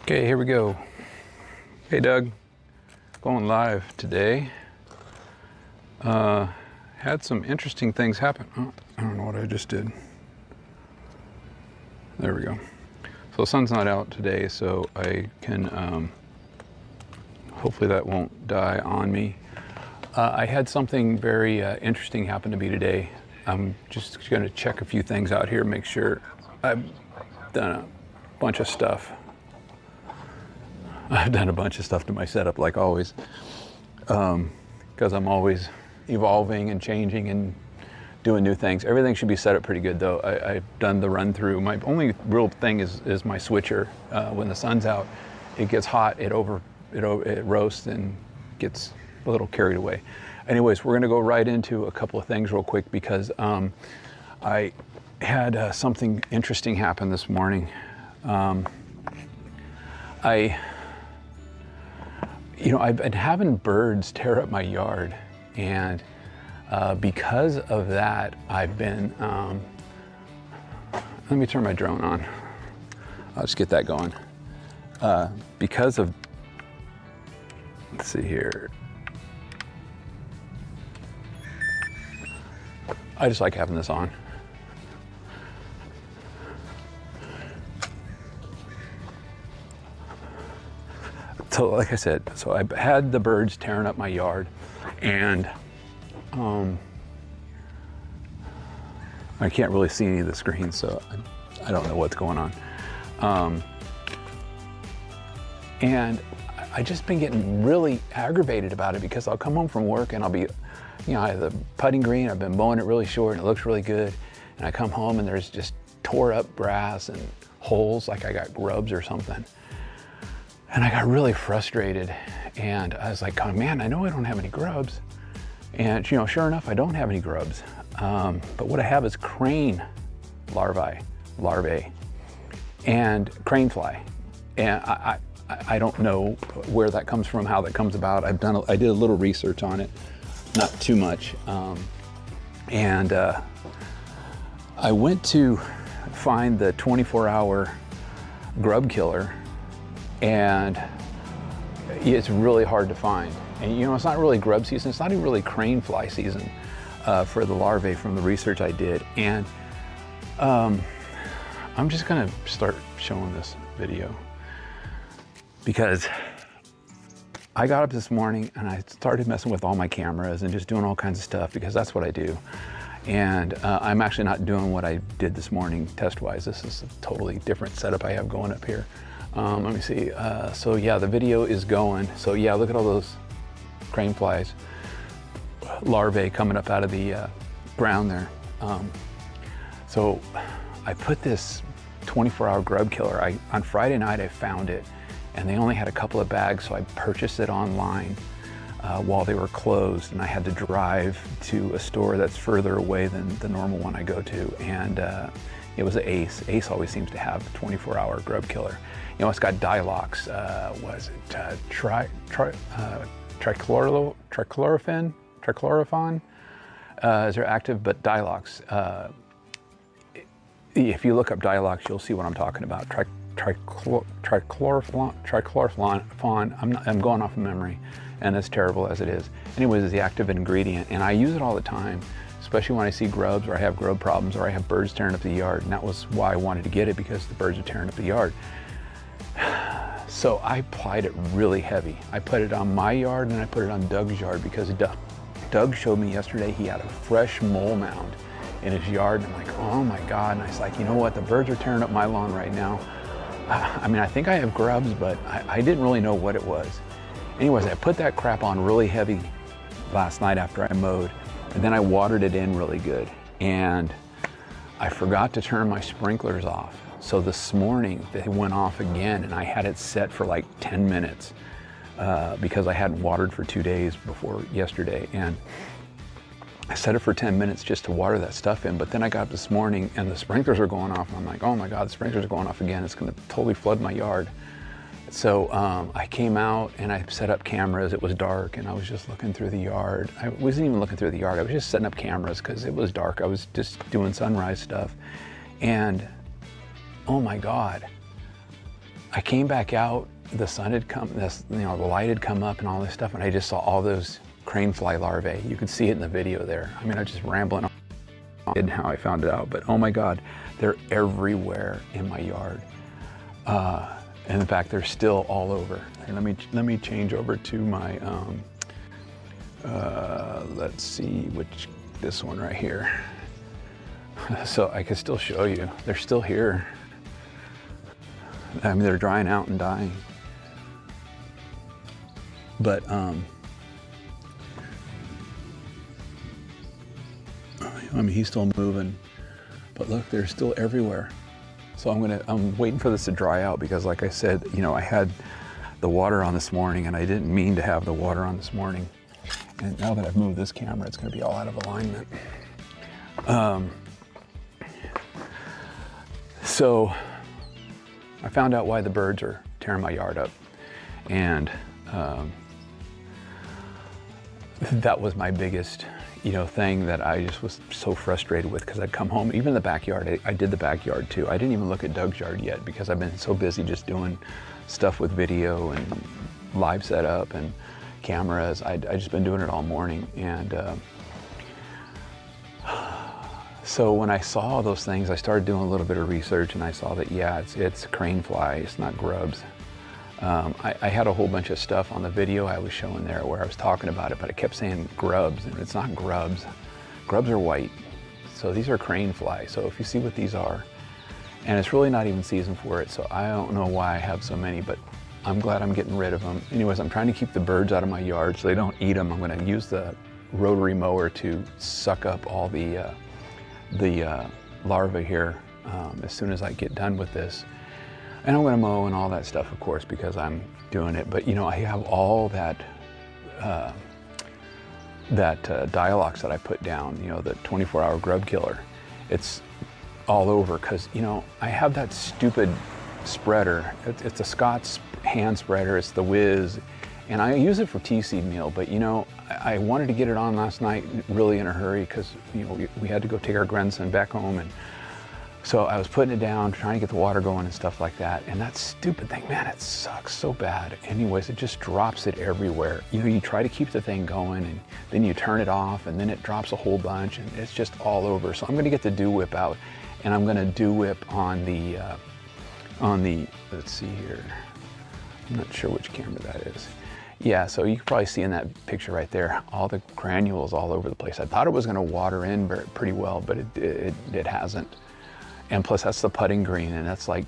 Okay, here we go. Hey Doug, going live today. Had some interesting things happen. Oh, I don't know what I just did. There we go. So the sun's not out today, so I can, hopefully that won't die on me. I had something very interesting happen to me today. I'm just gonna check a few things out here, make sure. I've done a bunch of stuff. I've done a bunch of stuff to my setup, like always, because I'm always evolving and changing and doing new things. Everything should be set up pretty good, though. I've done the run through. My only real thing is my switcher. When the sun's out, it gets hot, it roasts and gets a little carried away. Anyways, we're gonna go right into a couple of things real quick because I had something interesting happen this morning. I've been having birds tear up my yard, and because of that, I've been, let me turn my drone on. I'll just get that going. Because of, let's see here. I just like having this on. So like I said, so I had the birds tearing up my yard, and I can't really see any of the screens, so I don't know what's going on. And I just been getting really aggravated about it because I'll come home from work and I'll be, I have the putting green, I've been mowing it really short and it looks really good. And I come home and there's just tore up grass and holes like I got grubs or something. And I got really frustrated, and I was like, oh, man, I know I don't have any grubs. And sure enough, I don't have any grubs. But what I have is crane larvae, and crane fly. And I don't know where that comes from, how that comes about. I did a little research on it, not too much. I went to find the 24-hour grub killer, and it's really hard to find. And it's not really grub season, it's not even really crane fly season for the larvae from the research I did. And I'm just gonna start showing this video because I got up this morning and I started messing with all my cameras and just doing all kinds of stuff because that's what I do. And I'm actually not doing what I did this morning test-wise. This is a totally different setup I have going up here. Let me see. So yeah, the video is going. So yeah, look at all those crane flies, larvae coming up out of the ground there. So I put this 24-hour grub killer. On Friday night I found it, and they only had a couple of bags, so I purchased it online while they were closed, and I had to drive to a store that's further away than the normal one I go to, and it was an Ace. Ace always seems to have a 24-hour grub killer. It's got Dilox, was it trichlorophon is their active, but Dilox. If you look up Dilox, you'll see what I'm talking about. Trichlorophon. I'm going off of memory, and as terrible as it is. Anyways, it's the active ingredient, and I use it all the time, especially when I see grubs or I have grub problems or I have birds tearing up the yard, and that was why I wanted to get it, because the birds are tearing up the yard. So I applied it really heavy. I put it on my yard and I put it on Doug's yard because Doug showed me yesterday he had a fresh mole mound in his yard, and I'm like, oh my God. And I was like, you know what, the birds are tearing up my lawn right now. I think I have grubs, but I didn't really know what it was. Anyways, I put that crap on really heavy last night after I mowed, and then I watered it in really good. And I forgot to turn my sprinklers off. So this morning they went off again, and I had it set for like 10 minutes because I hadn't watered for 2 days before yesterday. And I set it for 10 minutes just to water that stuff in, but then I got up this morning and the sprinklers are going off, and I'm like, oh my God, the sprinklers are going off again. It's gonna totally flood my yard. So I came out and I set up cameras. It was dark, and I was just looking through the yard. I wasn't even looking through the yard. I was just setting up cameras because it was dark. I was just doing sunrise stuff. And oh my God, I came back out, the sun had come, the light had come up and all this stuff, and I just saw all those crane fly larvae. You could see it in the video there. I mean, I was just rambling on how I found it out, but oh my God, they're everywhere in my yard. And in fact, they're still all over. And let me change over to my, let's see this one right here. So I can still show you, they're still here. I mean, they're drying out and dying. But, I mean, he's still moving, but look, they're still everywhere. So I'm waiting for this to dry out because like I said, I had the water on this morning and I didn't mean to have the water on this morning. And now that I've moved this camera, it's gonna be all out of alignment. So I found out why the birds are tearing my yard up. And that was my biggest thing that I just was so frustrated with, because I'd come home, even the backyard, I did the backyard too. I didn't even look at Doug's yard yet because I've been so busy just doing stuff with video and live setup and cameras. I just been doing it all morning. And so when I saw those things, I started doing a little bit of research and I saw that, yeah, it's crane fly, it's not grubs. I had a whole bunch of stuff on the video I was showing there where I was talking about it, but I kept saying grubs, and it's not grubs. Grubs are white. So these are crane fly. So if you see what these are, and it's really not even season for it, so I don't know why I have so many, but I'm glad I'm getting rid of them. Anyways, I'm trying to keep the birds out of my yard so they don't eat them. I'm gonna use the rotary mower to suck up all the larvae here as soon as I get done with this. And I'm gonna mow and all that stuff, of course, because I'm doing it. But I have all that dialox that I put down, the 24-hour grub killer. It's all over because, I have that stupid spreader. It's a Scott's hand spreader, it's the Whiz, and I use it for tea seed meal, but I wanted to get it on last night really in a hurry because, we had to go take our grandson back home, and so I was putting it down, trying to get the water going and stuff like that. And that stupid thing, man, it sucks so bad. Anyways, it just drops it everywhere. You try to keep the thing going and then you turn it off and then it drops a whole bunch and it's just all over. So I'm gonna get the dew whip out and I'm gonna dew whip on the, let's see here. I'm not sure which camera that is. Yeah, so you can probably see in that picture right there, all the granules all over the place. I thought it was gonna water in pretty well, but it hasn't. And plus that's the putting green, and that's like,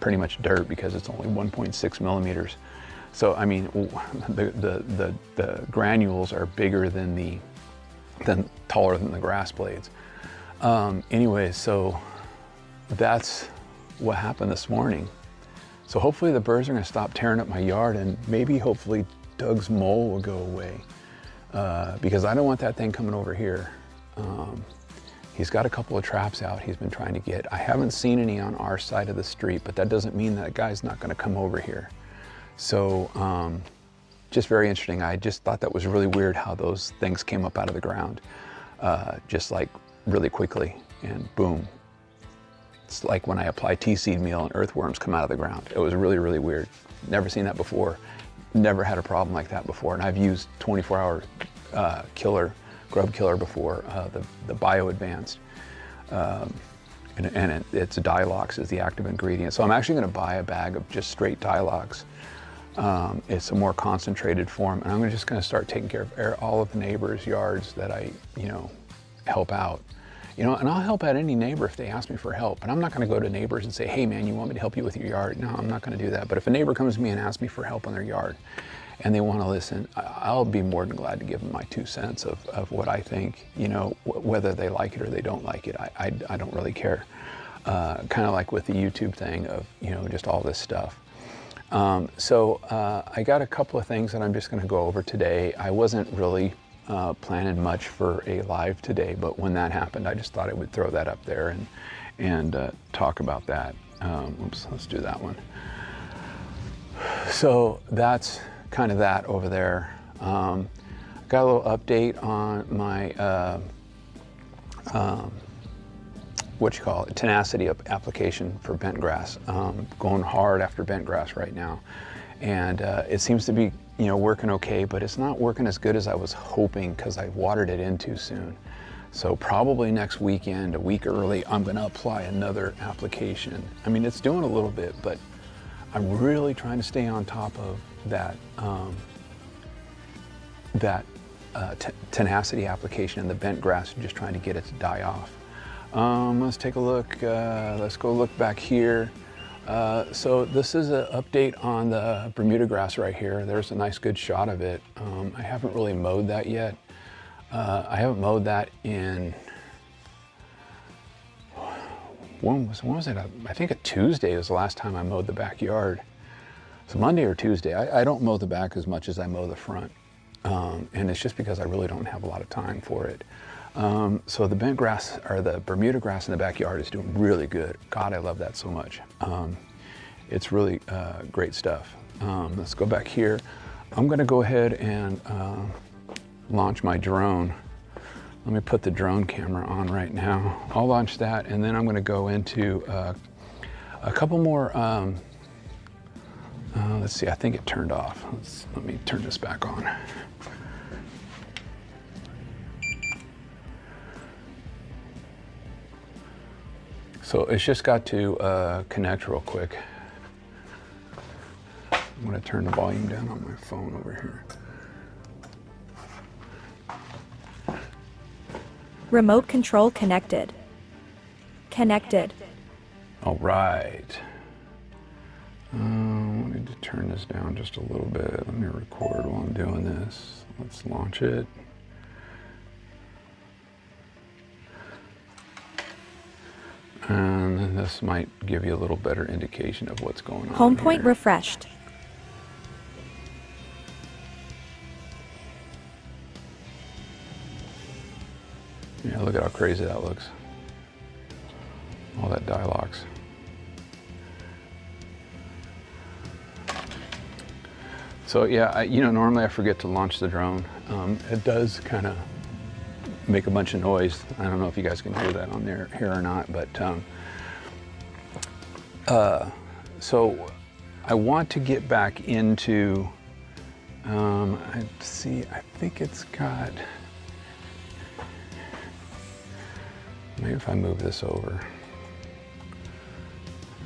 pretty much dirt because it's only 1.6 millimeters. So, I mean, the granules are bigger than taller than the grass blades. Anyways, so that's what happened this morning. So hopefully the birds are gonna stop tearing up my yard and maybe hopefully Doug's mole will go away because I don't want that thing coming over here. He's got a couple of traps out he's been trying to get. I haven't seen any on our side of the street, but that doesn't mean that guy's not gonna come over here. So just very interesting. I just thought that was really weird how those things came up out of the ground, just like really quickly and boom. It's like when I apply tea seed meal and earthworms come out of the ground. It was really, really weird. Never seen that before. Never had a problem like that before. And I've used 24-hour grub killer before, the Bio Advanced. And it's Dialox is the active ingredient. So I'm actually gonna buy a bag of just straight Dialox. It's a more concentrated form, and I'm just gonna start taking care of all of the neighbors' yards that I, help out. And I'll help out any neighbor if they ask me for help. And I'm not gonna go to neighbors and say, hey man, you want me to help you with your yard? No, I'm not gonna do that. But if a neighbor comes to me and asks me for help on their yard, and they wanna listen, I'll be more than glad to give them my 2 cents of what I think, whether they like it or they don't like it, I don't really care. Kind of like with the YouTube thing of, just all this stuff. So I got a couple of things that I'm just gonna go over today. I wasn't really planning much for a live today, but when that happened, I just thought I would throw that up there and talk about that. Oops, let's do that one. So that's kind of that over there. Got a little update on my tenacity application for bent grass. Going hard after bent grass right now. And it seems to be, working okay, but it's not working as good as I was hoping because I watered it in too soon. So probably next weekend, a week early, I'm gonna apply another application. I mean, it's doing a little bit, but I'm really trying to stay on top of that, tenacity application in the bent grass and just trying to get it to die off. Let's take a look. Let's go look back here. So this is an update on the Bermuda grass right here. There's a nice good shot of it. I haven't really mowed that yet. I haven't mowed that in, when was it? I think a Tuesday was the last time I mowed the backyard. It's Monday or Tuesday. I don't mow the back as much as I mow the front. And it's just because I really don't have a lot of time for it. So the bent grass, or the Bermuda grass in the backyard, is doing really good. God, I love that so much. It's really great stuff. Let's go back here. I'm gonna go ahead and launch my drone. Let me put the drone camera on right now. I'll launch that, and then I'm gonna go into a couple more, let's see, I think it turned off. Let me turn this back on. So it's just got to connect real quick. I'm gonna turn the volume down on my phone over here. Remote control connected. Connected. All right. I need to turn this down just a little bit. Let me record while I'm doing this. Let's launch it. And then this might give you a little better indication of what's going on. Home point here. refreshed. Yeah, look at how crazy that looks. All that dialogues. So yeah, normally I forget to launch the drone. It does kind of make a bunch of noise. I don't know if you guys can hear that on here or not, but so I want to get back into, I think it's got, maybe if I move this over,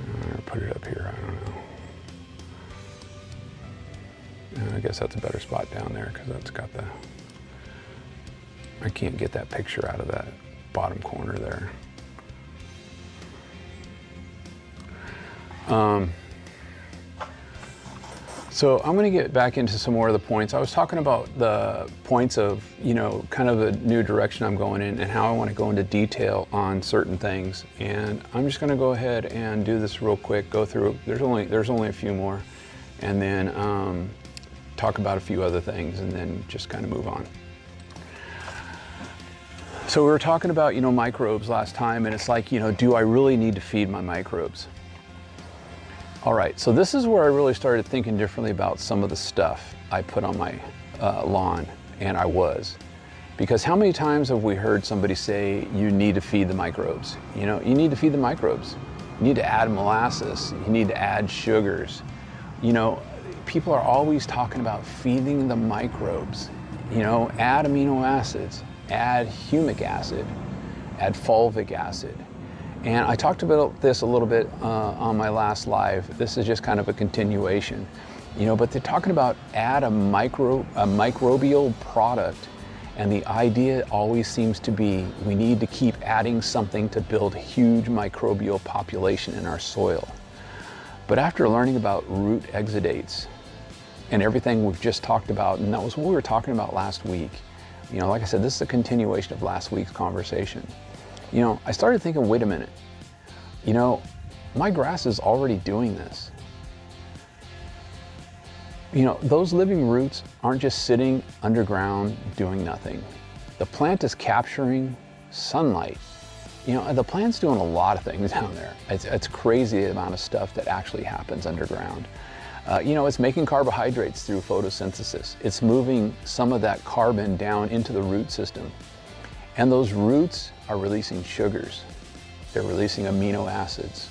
or put it up here, I don't know. I guess that's a better spot down there because that's got the, I can't get that picture out of that bottom corner there. So I'm going to get back into some more of the points. I was talking about the points of, kind of a new direction I'm going in and how I want to go into detail on certain things. And I'm just going to go ahead and do this real quick, go through, there's only a few more, and then talk about a few other things and then just kind of move on. So we were talking about, microbes last time, and it's like, do I really need to feed my microbes? All right, so this is where I really started thinking differently about some of the stuff I put on my lawn, and because how many times have we heard somebody say, you need to feed the microbes? You need to feed the microbes. You need to add molasses, you need to add sugars. People are always talking about feeding the microbes. Add amino acids, add humic acid, add fulvic acid. And I talked about this a little bit on my last live. This is just kind of a continuation, but they're talking about add a microbial product. And the idea always seems to be we need to keep adding something to build a huge microbial population in our soil. But after learning about root exudates and everything we've just talked about, and that was what we were talking about last week, like I said, this is a continuation of last week's conversation. I started thinking, wait a minute, my grass is already doing this. Those living roots aren't just sitting underground doing nothing. The plant is capturing sunlight. The plant's doing a lot of things down there. It's crazy the amount of stuff that actually happens underground. It's making carbohydrates through photosynthesis. It's moving some of that carbon down into the root system. And those roots are releasing sugars. They're releasing amino acids,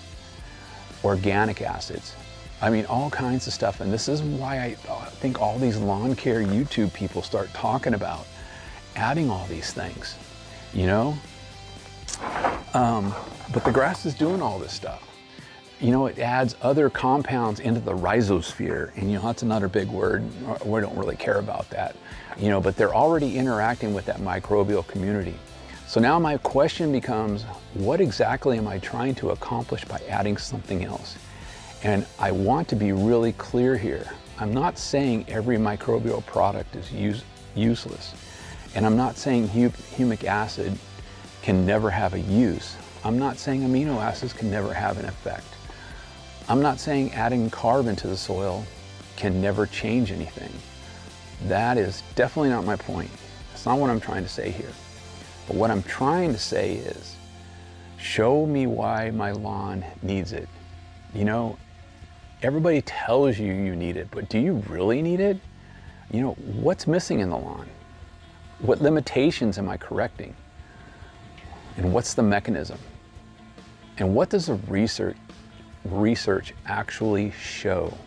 organic acids. I mean, all kinds of stuff. And this is why I think all these lawn care YouTube people start talking about adding all these things, you know? But the grass is doing all this stuff. You know, it adds other compounds into the rhizosphere, and you know, that's another big word. We don't really care about that, you know, but they're already interacting with that microbial community. So now my question becomes, what exactly am I trying to accomplish by adding something else? And I want to be really clear here. I'm not saying every microbial product is useless. And I'm not saying humic acid can never have a use. I'm not saying amino acids can never have an effect. I'm not saying adding carbon to the soil can never change anything. That is definitely not my point. That's not what I'm trying to say here. But what I'm trying to say is, show me why my lawn needs it. You know, everybody tells you you need it, but do you really need it? You know, what's missing in the lawn? What limitations am I correcting? And what's the mechanism? And what does the research actually show?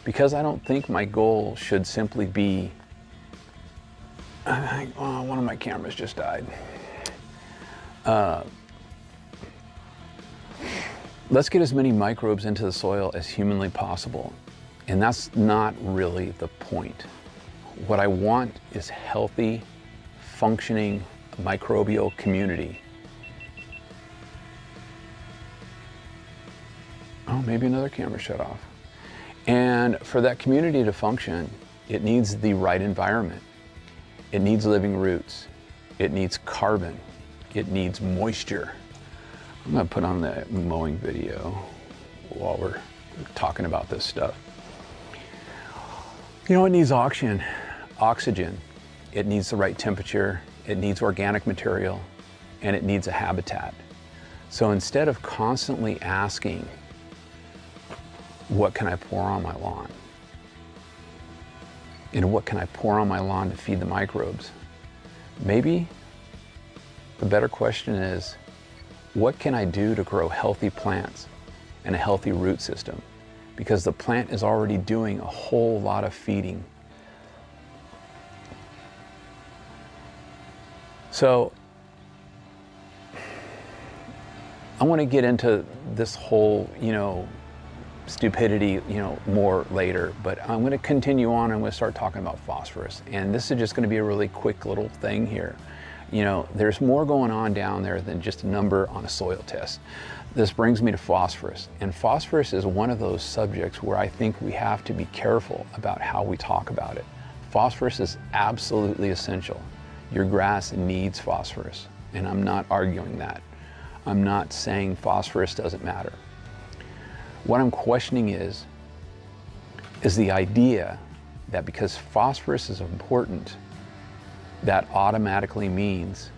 Because I don't think my goal should simply be, oh, one of my cameras just died. Let's get as many microbes into the soil as humanly possible. And that's not really the point. What I want is healthy, functioning microbial community. Oh, maybe another camera shut off. And for that community to function, it needs the right environment. It needs living roots. It needs carbon. It needs moisture. I'm gonna put on the mowing video while we're talking about this stuff. You know, it needs oxygen. It needs the right temperature. It needs organic material, and it needs a habitat. So instead of constantly asking, what can I pour on my lawn? And what can I pour on my lawn to feed the microbes? Maybe the better question is, what can I do to grow healthy plants and a healthy root system? Because the plant is already doing a whole lot of feeding. So I want to get into this whole, you know, stupidity, you know, more later, but I'm going to continue on. I'm going to start talking about phosphorus, and this is just going to be a really quick little thing here. You know, there's more going on down there than just a number on a soil test. This brings me to phosphorus, and phosphorus is one of those subjects where I think we have to be careful about how we talk about it. Phosphorus is absolutely essential. Your grass needs phosphorus, and I'm not arguing that. I'm not saying phosphorus doesn't matter. What I'm questioning is the idea that because phosphorus is important, that automatically means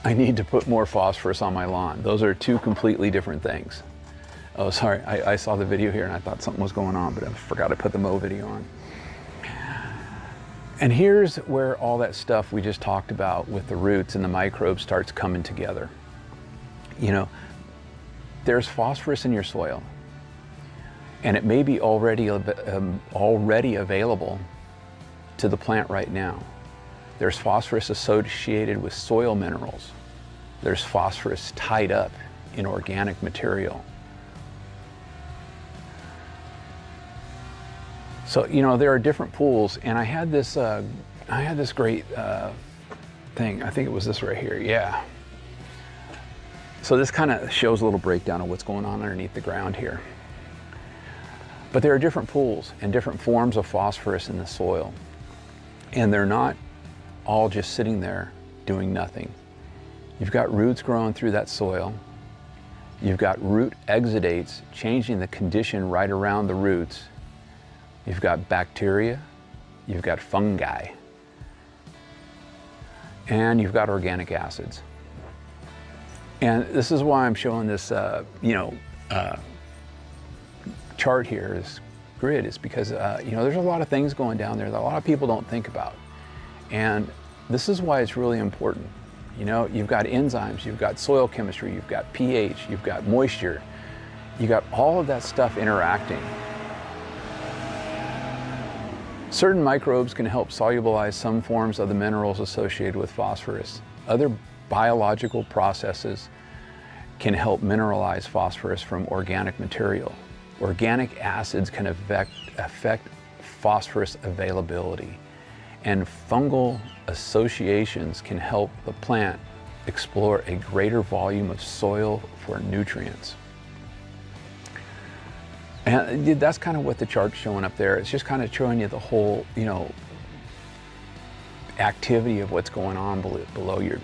I need to put more phosphorus on my lawn. Those are two completely different things. Oh, sorry, I saw the video here and I thought something was going on, but I forgot to put the mow video on. And here's where all that stuff we just talked about with the roots and the microbes starts coming together. You know, there's phosphorus in your soil, and it may be already available to the plant right now. There's phosphorus associated with soil minerals. There's phosphorus tied up in organic material. So, you know, there are different pools, and I had this great thing. I think it was this right here, yeah. So this kind of shows a little breakdown of what's going on underneath the ground here. But there are different pools and different forms of phosphorus in the soil, and they're not all just sitting there doing nothing. You've got roots growing through that soil. You've got root exudates changing the condition right around the roots. You've got bacteria, you've got fungi, and you've got organic acids. And this is why I'm showing this, chart here, this grid, is because, you know, there's a lot of things going down there that a lot of people don't think about. And this is why it's really important. You know, you've got enzymes, you've got soil chemistry, you've got pH, you've got moisture, you got all of that stuff interacting. Certain microbes can help solubilize some forms of the minerals associated with phosphorus. Other biological processes can help mineralize phosphorus from organic material. Organic acids can affect phosphorus availability, and fungal associations can help the plant explore a greater volume of soil for nutrients. And that's kind of what the chart's showing up there. It's just kind of showing you the whole, you know, activity of what's going on below your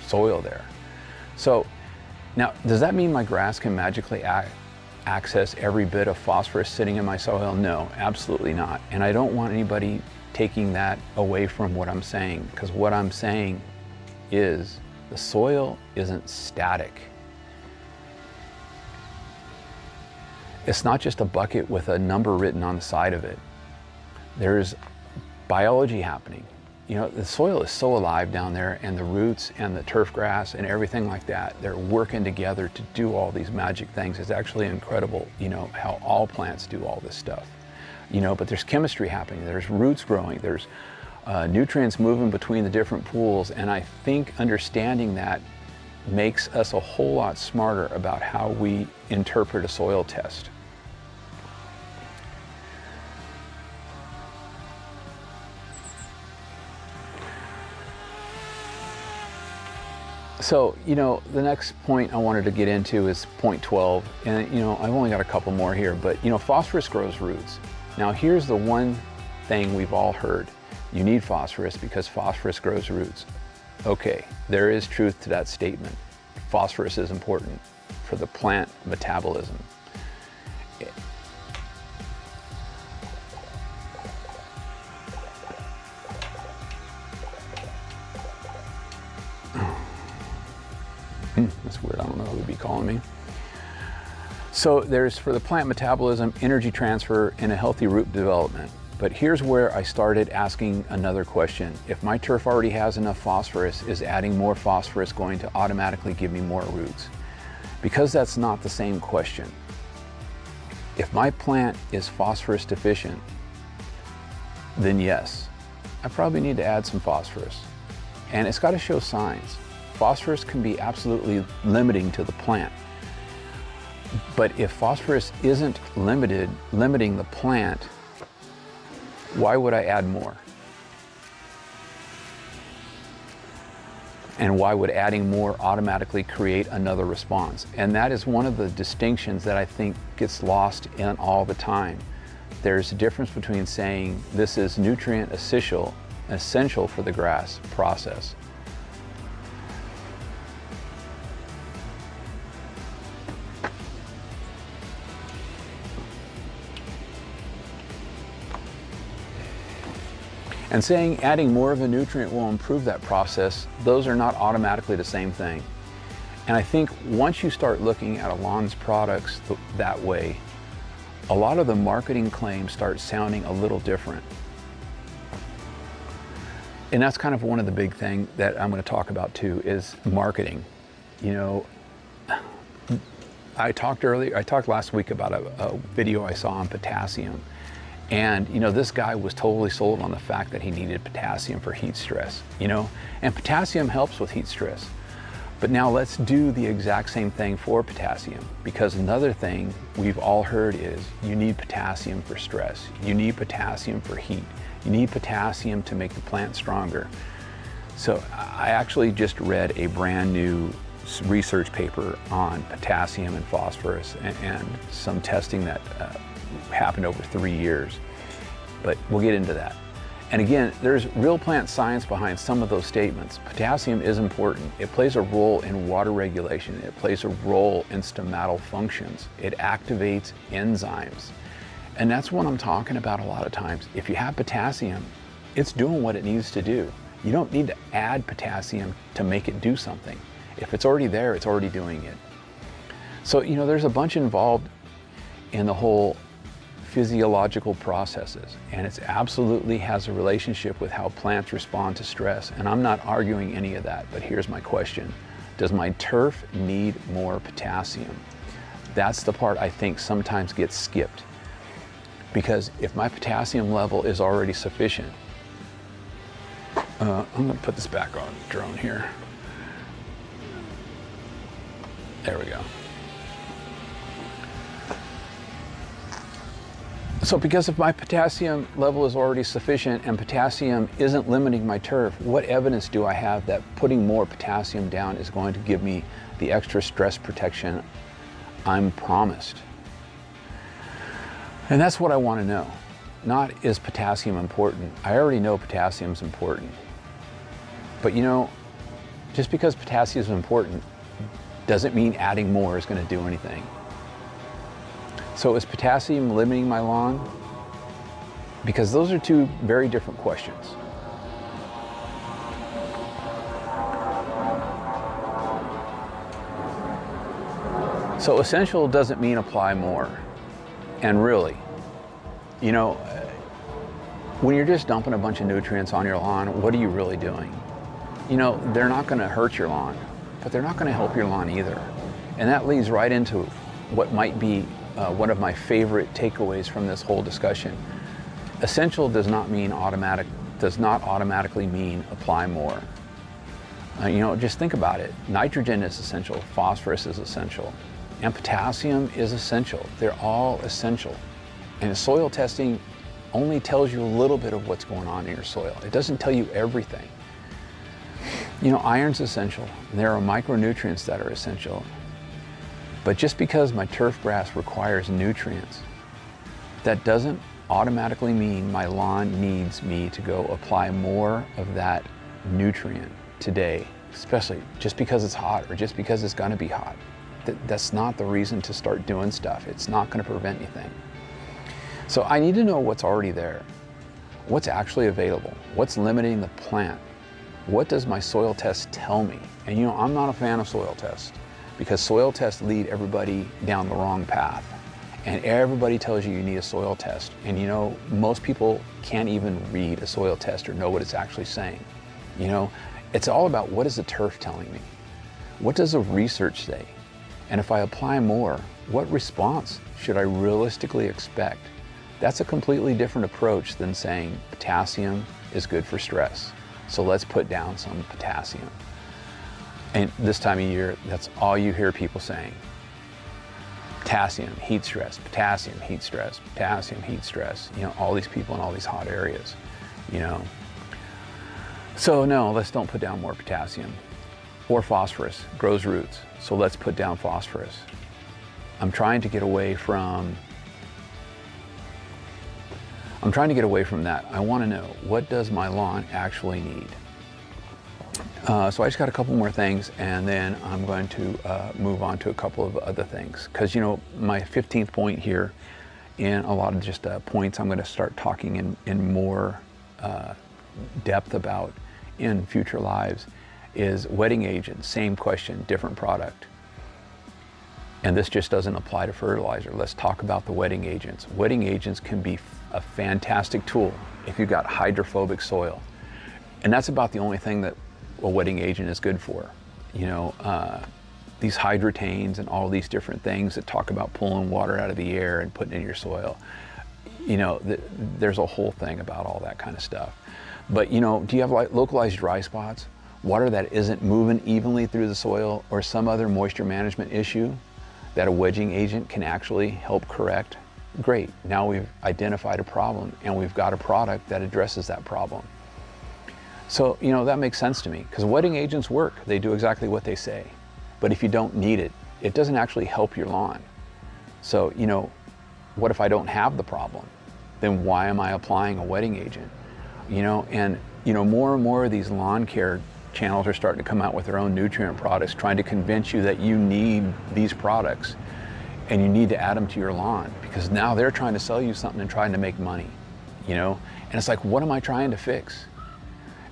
soil there. So now, does that mean my grass can magically access every bit of phosphorus sitting in my soil? No, absolutely not. And I don't want anybody taking that away from what I'm saying, because what I'm saying is the soil isn't static. It's not just a bucket with a number written on the side of it. There's biology happening. You know, the soil is so alive down there, and the roots and the turf grass and everything like that, they're working together to do all these magic things. It's actually incredible, you know, how all plants do all this stuff. You know, but there's chemistry happening, there's roots growing, there's nutrients moving between the different pools, and I think understanding that makes us a whole lot smarter about how we interpret a soil test. So, you know, the next point I wanted to get into is point 12. And, you know, I've only got a couple more here, but, you know, phosphorus grows roots. Now, here's the one thing we've all heard. You need phosphorus because phosphorus grows roots. Okay, there is truth to that statement. Phosphorus is important for the plant metabolism. That's weird, I don't know who would be calling me. So there's, for the plant metabolism, energy transfer, and a healthy root development. But here's where I started asking another question. If my turf already has enough phosphorus, is adding more phosphorus going to automatically give me more roots? Because that's not the same question. If my plant is phosphorus deficient, then yes, I probably need to add some phosphorus. And it's got to show signs. Phosphorus can be absolutely limiting to the plant. But if phosphorus isn't limiting the plant, why would I add more? And why would adding more automatically create another response? And that is one of the distinctions that I think gets lost in all the time. There's a difference between saying this is nutrient essential for the grass process. And saying adding more of a nutrient will improve that process, those are not automatically the same thing. And I think once you start looking at Alon's products that way, a lot of the marketing claims start sounding a little different. And that's kind of one of the big things that I'm going to talk about too, is marketing. You know, I talked last week about a video I saw on potassium. And, you know, this guy was totally sold on the fact that he needed potassium for heat stress, you know, and potassium helps with heat stress. But now let's do the exact same thing for potassium, because another thing we've all heard is you need potassium for stress. You need potassium for heat. You need potassium to make the plant stronger. So I actually just read a brand new research paper on potassium and phosphorus and some testing that happened over 3 years, but we'll get into that. And again, there's real plant science behind some of those statements. Potassium is important. It plays a role in water regulation. It plays a role in stomatal functions. It activates enzymes. And that's what I'm talking about a lot of times. If you have potassium, it's doing what it needs to do. You don't need to add potassium to make it do something. If it's already there, it's already doing it. So, you know, there's a bunch involved in the whole physiological processes, and it absolutely has a relationship with how plants respond to stress. And I'm not arguing any of that, but here's my question. Does my turf need more potassium? That's the part I think sometimes gets skipped. Because if my potassium level is already sufficient, I'm gonna put this back on drone here. There we go. So because if my potassium level is already sufficient and potassium isn't limiting my turf, what evidence do I have that putting more potassium down is going to give me the extra stress protection I'm promised? And that's what I want to know. Not is potassium important. I already know potassium is important. But you know, just because potassium is important doesn't mean adding more is going to do anything. So is potassium limiting my lawn? Because those are two very different questions. So essential doesn't mean apply more. And really, you know, when you're just dumping a bunch of nutrients on your lawn, what are you really doing? You know, they're not going to hurt your lawn, but they're not going to help your lawn either. And that leads right into what might be one of my favorite takeaways from this whole discussion. Essential does not automatically mean apply more. You know, just think about it. Nitrogen is essential, phosphorus is essential, and potassium is essential. They're all essential. And soil testing only tells you a little bit of what's going on in your soil. It doesn't tell you everything. You know, iron's essential. There are micronutrients that are essential. But just because my turf grass requires nutrients, that doesn't automatically mean my lawn needs me to go apply more of that nutrient today, especially just because it's hot or just because it's gonna be hot. That's not the reason to start doing stuff. It's not gonna prevent anything. So I need to know what's already there, what's actually available, what's limiting the plant. What does my soil test tell me? And you know, I'm not a fan of soil tests because soil tests lead everybody down the wrong path. And everybody tells you you need a soil test. And you know, most people can't even read a soil test or know what it's actually saying. You know, it's all about what is the turf telling me? What does the research say? And if I apply more, what response should I realistically expect? That's a completely different approach than saying potassium is good for stress. So let's put down some potassium. And this time of year, that's all you hear people saying. Potassium, heat stress, potassium, heat stress, potassium, heat stress. You know, all these people in all these hot areas, you know. So no, let's don't put down more potassium. Or phosphorus, grows roots. So let's put down phosphorus. I'm trying to get away from that. I want to know, what does my lawn actually need? So I just got a couple more things, and then I'm going to move on to a couple of other things. Because, you know, my 15th point here, in a lot of just points I'm going to start talking in more depth about in future lives, is wetting agent. Same question, different product. And this just doesn't apply to fertilizer. Let's talk about the wetting agents. Wetting agents can be a fantastic tool if you've got hydrophobic soil. And that's about the only thing that a wetting agent is good for. You know, these hydrotanes and all these different things that talk about pulling water out of the air and putting it in your soil. You know, there's a whole thing about all that kind of stuff. But, you know, do you have like localized dry spots? Water that isn't moving evenly through the soil, or some other moisture management issue that a wedging agent can actually help correct? Great, now we've identified a problem and we've got a product that addresses that problem. So, you know, that makes sense to me, because wetting agents work. They do exactly what they say. But if you don't need it, it doesn't actually help your lawn. So, you know, what if I don't have the problem? Then why am I applying a wetting agent? You know, and, you know, more and more of these lawn care channels are starting to come out with their own nutrient products, trying to convince you that you need these products and you need to add them to your lawn, because now they're trying to sell you something and trying to make money, you know? And it's like, what am I trying to fix?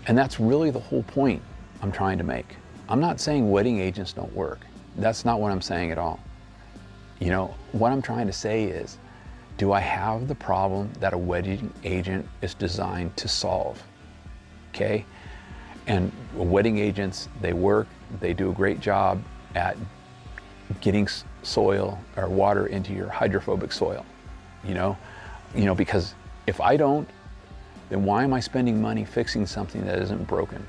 And that's really the whole point I'm trying to make. I'm not saying wetting agents don't work. That's not what I'm saying at all. You know, what I'm trying to say is, Do I have the problem that a wetting agent is designed to solve? Okay? And wetting agents, they work, they do a great job at getting soil or water into your hydrophobic soil, you know, because if I don't, then why am I spending money fixing something that isn't broken?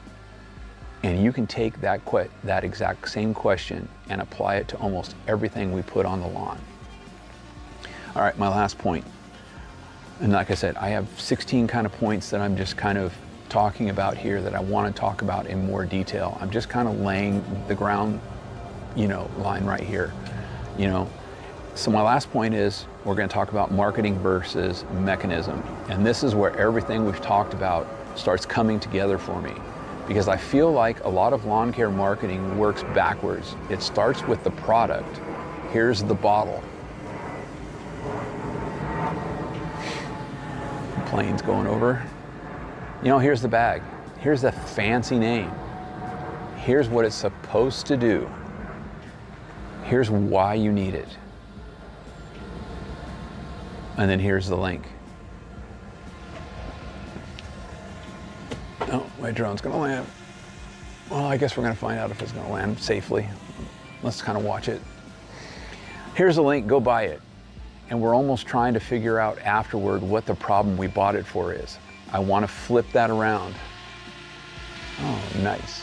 And you can take that exact same question and apply it to almost everything we put on the lawn. All right, my last point. And like I said, I have 16 kind of points that I'm just kind of talking about here that I want to talk about in more detail. I'm just kind of laying the ground, line right here, So my last point is we're going to talk about marketing versus mechanism. And this is where everything we've talked about starts coming together for me. Because I feel like a lot of lawn care marketing works backwards. It starts with the product. Here's the bottle. Planes going over. Here's the bag. Here's the fancy name. Here's what it's supposed to do. Here's why you need it. And then here's the link. Oh, my drone's gonna land. Well, I guess we're gonna find out if it's gonna land safely. Let's kind of watch it. Here's the link, go buy it. And we're almost trying to figure out afterward what the problem we bought it for is. I want to flip that around. Oh, nice.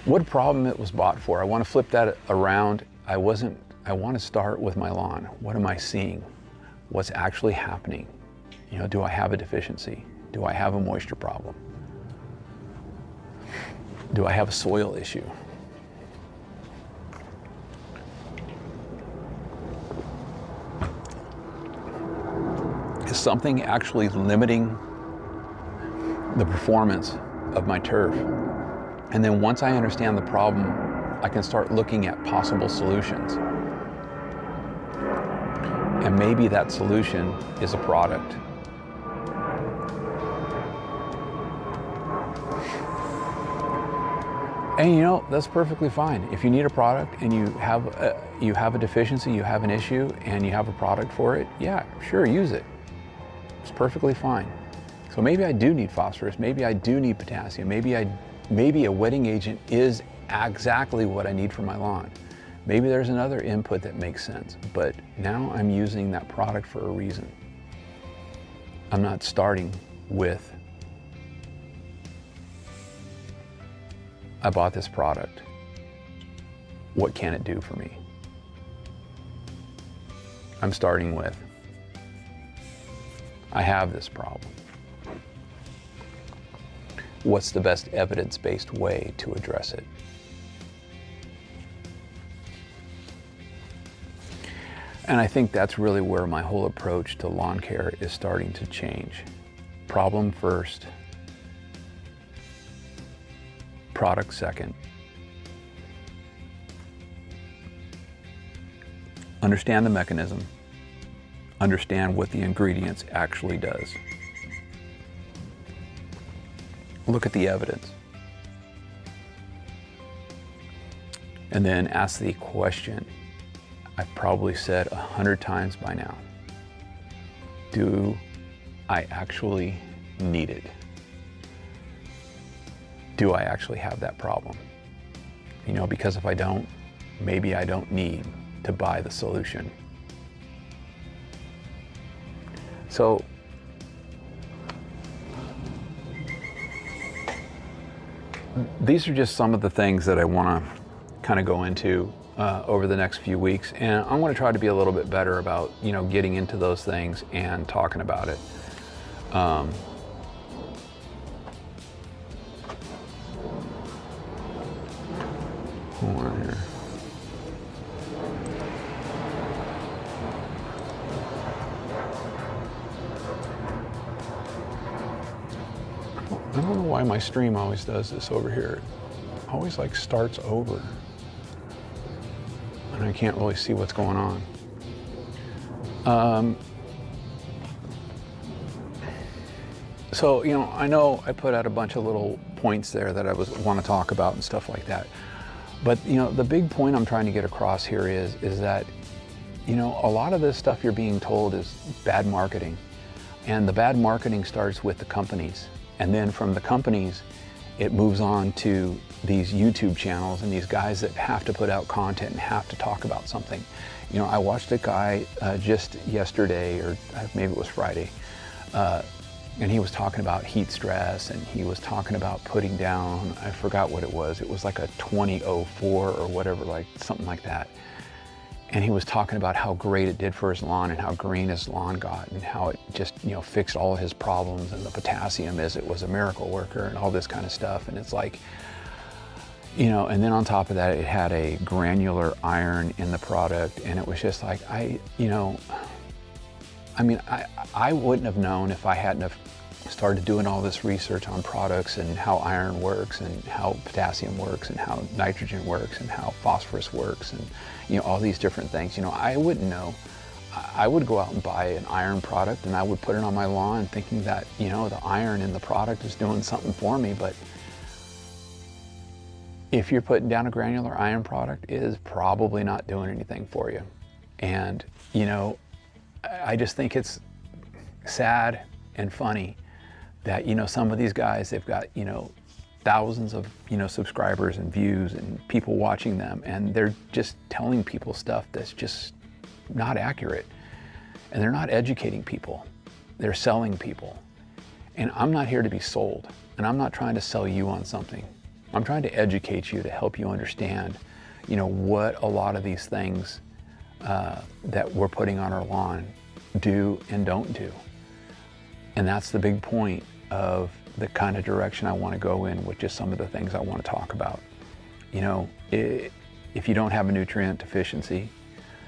What problem it was bought for? I want to flip that around. I want to start with my lawn. What am I seeing? What's actually happening? Do I have a deficiency? Do I have a moisture problem? Do I have a soil issue? Is something actually limiting the performance of my turf? And then once I understand the problem, I can start looking at possible solutions. And maybe that solution is a product. And that's perfectly fine. If you need a product and you have a deficiency, you have an issue, and you have a product for it, yeah, sure, use it. It's perfectly fine. So maybe I do need phosphorus, maybe I do need potassium, maybe a wetting agent is exactly what I need for my lawn. Maybe there's another input that makes sense, but now I'm using that product for a reason. I'm not starting with, I bought this product. What can it do for me? I'm starting with, I have this problem. What's the best evidence-based way to address it? And I think that's really where my whole approach to lawn care is starting to change. Problem first, product second. Understand the mechanism. Understand what the ingredients actually does. Look at the evidence. And then ask the question I've probably said 100 times by now. Do I actually need it? Do I actually have that problem? Because if I don't, maybe I don't need to buy the solution. So, these are just some of the things that I want to kind of go into over the next few weeks, and I'm going to try to be a little bit better about getting into those things and talking about it. Hold on here. I don't know why my stream always does this over here. It always starts over. And I can't really see what's going on. So, I know I put out a bunch of little points there that I want to talk about and stuff like that. But the big point I'm trying to get across here is that a lot of this stuff you're being told is bad marketing, and the bad marketing starts with the companies, and then from the companies it moves on to these YouTube channels and these guys that have to put out content and have to talk about something. I watched a guy just yesterday, or maybe it was Friday, and he was talking about heat stress, and he was talking about putting down, I forgot what it was like a 2004 or whatever, like something like that. And he was talking about how great it did for his lawn and how green his lawn got and how it just, fixed all of his problems, and the potassium it was a miracle worker and all this kind of stuff. And it's like, and then on top of that, it had a granular iron in the product, and it was just like, I wouldn't have known if I hadn't have started doing all this research on products and how iron works and how potassium works and how nitrogen works and how phosphorus works and all these different things. I wouldn't know. I would go out and buy an iron product and I would put it on my lawn thinking that the iron in the product is doing something for me, but if you're putting down a granular iron product, it is probably not doing anything for you. And I just think it's sad and funny that some of these guys, they've got thousands of subscribers and views and people watching them, and they're just telling people stuff that's just not accurate, and they're not educating people, they're selling people. And I'm not here to be sold, and I'm not trying to sell you on something. I'm trying to educate you to help you understand what a lot of these things that we're putting on our lawn do and don't do. And that's the big point of the kind of direction I want to go in with just some of the things I want to talk about. If you don't have a nutrient deficiency,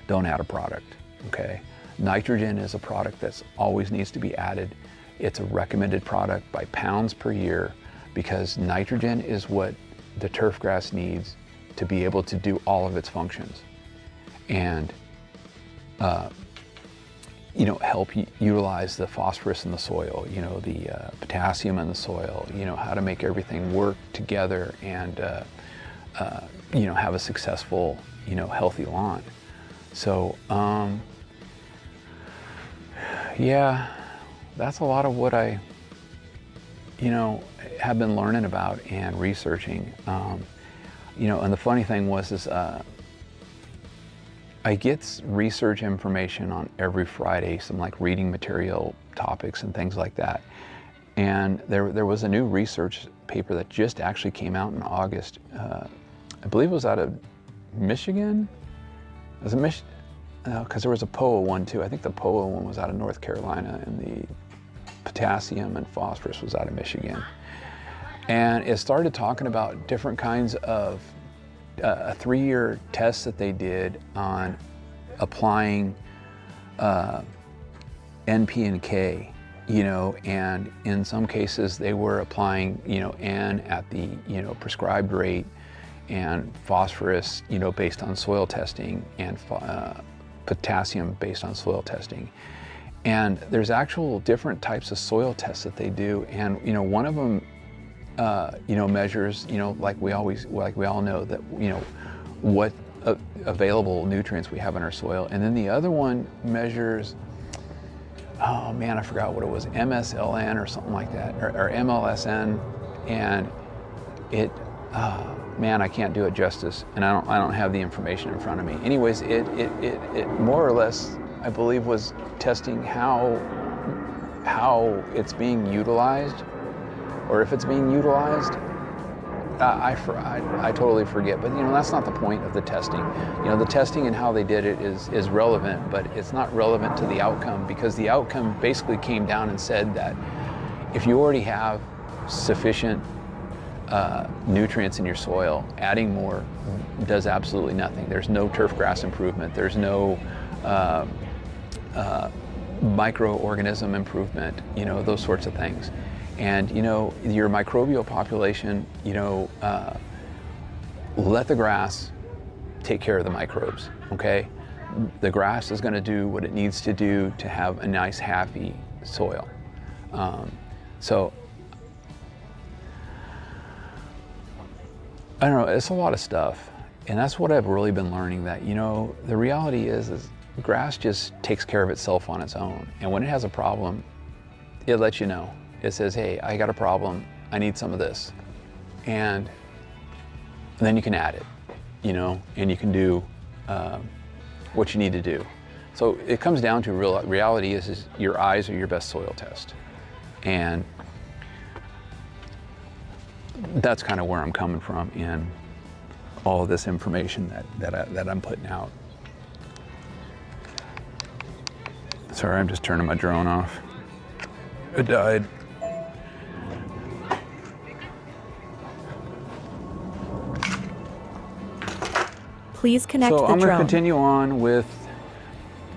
don't add a product, okay? Nitrogen is a product that's always needs to be added. It's a recommended product by pounds per year because nitrogen is what the turf grass needs to be able to do all of its functions and help utilize the phosphorus in the soil, the potassium in the soil, how to make everything work together and have a successful, healthy lawn. So yeah, that's a lot of what I have been learning about and researching. And the funny thing was I get research information on every Friday, some like reading material topics and things like that. And there was a new research paper that just actually came out in August. I believe it was out of Michigan. Was it because there was a POA one too. I think the POA one was out of North Carolina, and the potassium and phosphorus was out of Michigan. And it started talking about different kinds of a 3-year test that they did on applying NP and K, and in some cases they were applying, N at the, prescribed rate, and phosphorus, based on soil testing, and potassium based on soil testing. And there's actual different types of soil tests that they do, and one of them measures, like we all know that, what available nutrients we have in our soil. And then the other one measures, oh man, I forgot what it was, MSLN or something like that, or MLSN. And it, man, I can't do it justice, and I don't have the information in front of me. Anyways, it more or less, I believe, was testing how it's being utilized, or if it's being utilized. I totally forget, but that's not the point of the testing. The testing and how they did it is relevant, but it's not relevant to the outcome, because the outcome basically came down and said that if you already have sufficient nutrients in your soil, adding more does absolutely nothing. There's no turf grass improvement. There's no microorganism improvement, those sorts of things. And your microbial population, let the grass take care of the microbes, okay? The grass is going to do what it needs to do to have a nice, happy soil. So I don't know, it's a lot of stuff. And that's what I've really been learning, that, you know, the reality is grass just takes care of itself on its own. And when it has a problem, it lets you know. It says, hey, I got a problem, I need some of this. And then you can add it, you know, and you can do what you need to do. So it comes down to reality is your eyes are your best soil test. And that's kind of where I'm coming from in all of this information that I'm putting out. Sorry, I'm just turning my drone off. It died. Please connect So the I'm going to drone. continue on with,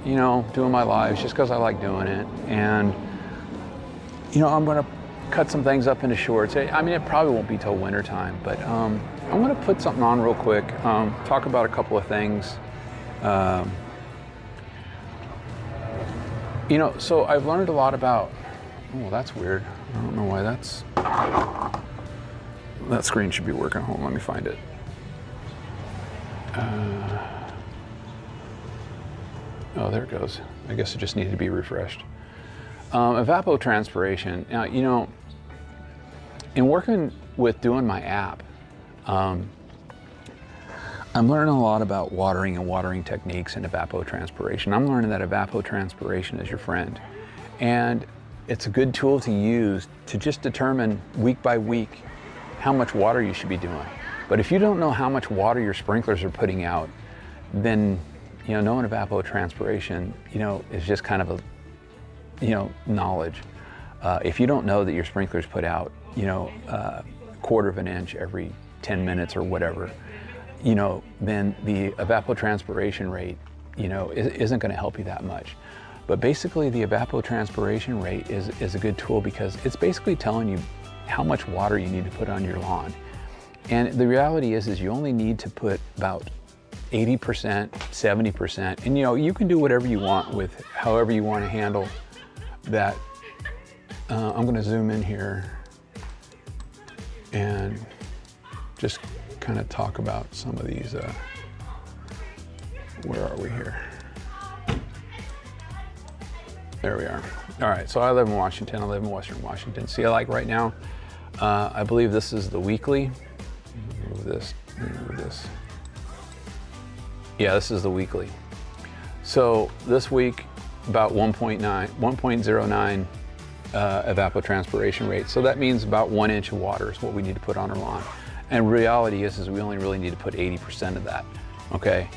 you know, doing my lives just because I like doing it. And, you know, I'm going to cut some things up into shorts. I mean, it probably won't be till winter time, but I'm going to put something on real quick, talk about a couple of things. You know, so I've learned a lot about, oh, that's weird. I don't know why that screen should be working. Hold on, let me find it. Oh, there it goes. I guess it just needed to be refreshed. Evapotranspiration. Now, you know, in working with doing my app, I'm learning a lot about watering and watering techniques and evapotranspiration. I'm learning that evapotranspiration is your friend. And it's a good tool to use to just determine week by week how much water you should be doing. But if you don't know how much water your sprinklers are putting out, then, you know, knowing evapotranspiration, you know, is just kind of a, you know, knowledge. If you don't know that your sprinklers put out, you know, a quarter of an inch every 10 minutes or whatever, you know, then the evapotranspiration rate, you know, isn't going to help you that much. But basically the evapotranspiration rate is a good tool because it's basically telling you how much water you need to put on your lawn. And the reality is you only need to put about 80%, 70%, and you know, you can do whatever you want with however you want to handle that. I'm going to zoom in here and just kind of talk about some of these. Where are we here? There we are. All right, so I live in Washington. I live in Western Washington. See, like right now, I believe this is the weekly. Move this. Move this. Yeah, this is the weekly. So this week, about 1.09 evapotranspiration rate. So that means about 1 inch of water is what we need to put on our lawn. And reality is we only really need to put 80% of that. Okay,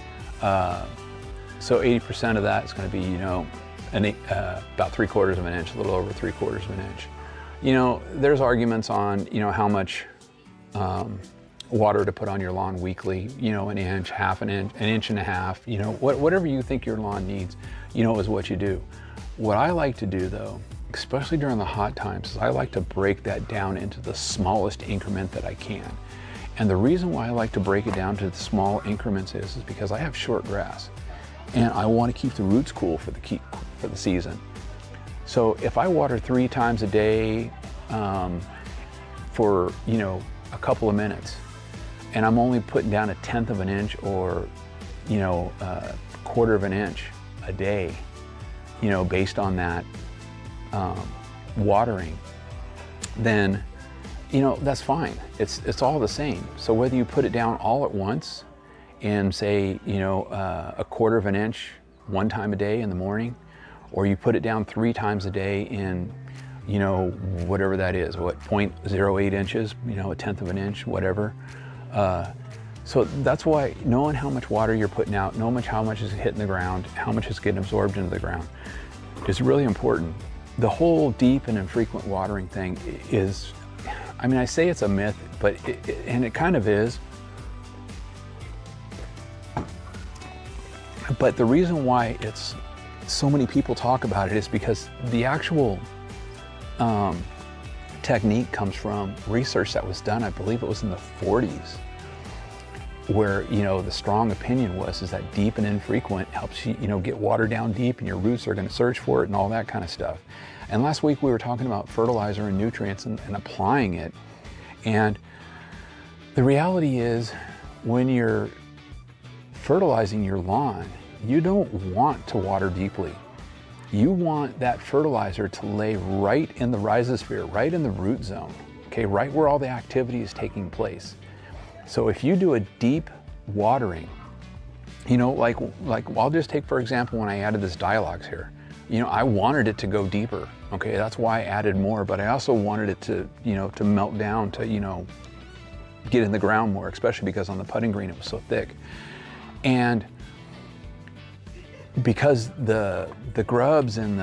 so 80% of that is going to be, you know, about 3/4 of an inch, a little over 3/4 of an inch. You know, there's arguments on, you know, how much water to put on your lawn weekly, you know, an inch, half an inch and a half, you know, whatever you think your lawn needs, you know, is what you do. What I like to do though, especially during the hot times, is I like to break that down into the smallest increment that I can. And the reason why I like to break it down to the small increments is because I have short grass and I want to keep the roots cool for the season. So if I water 3 times a day for, you know, a couple of minutes, and I'm only putting down 1/10 of an inch or, you know, 1/4 of an inch a day, you know, based on that watering, then, you know, that's fine. It's all the same. So whether you put it down all at once and say, you know, 1/4 of an inch 1 time a day in the morning, or you put it down 3 times a day in, you know, whatever that is, what, 0.08 inches, you know, 1/10 of an inch, whatever. So that's why knowing how much water you're putting out, knowing how much is hitting the ground, how much is getting absorbed into the ground is really important. The whole deep and infrequent watering thing is, I mean, I say it's a myth, but it kind of is. But the reason why it's so many people talk about it is because the actual technique comes from research that was done, I believe it was in the 40s, where, you know, the strong opinion was is that deep and infrequent helps you, you know, get water down deep and your roots are going to search for it and all that kind of stuff. And last week we were talking about fertilizer and nutrients and applying it. And the reality is when you're fertilizing your lawn, you don't want to water deeply. You want that fertilizer to lay right in the rhizosphere, right in the root zone, okay, right where all the activity is taking place. So if you do a deep watering, you know, like I'll just take, for example, when I added this Dialogues here, you know, I wanted it to go deeper, okay, that's why I added more, but I also wanted it to, you know, to melt down, to, you know, get in the ground more, especially because on the putting green it was so thick. And because the grubs and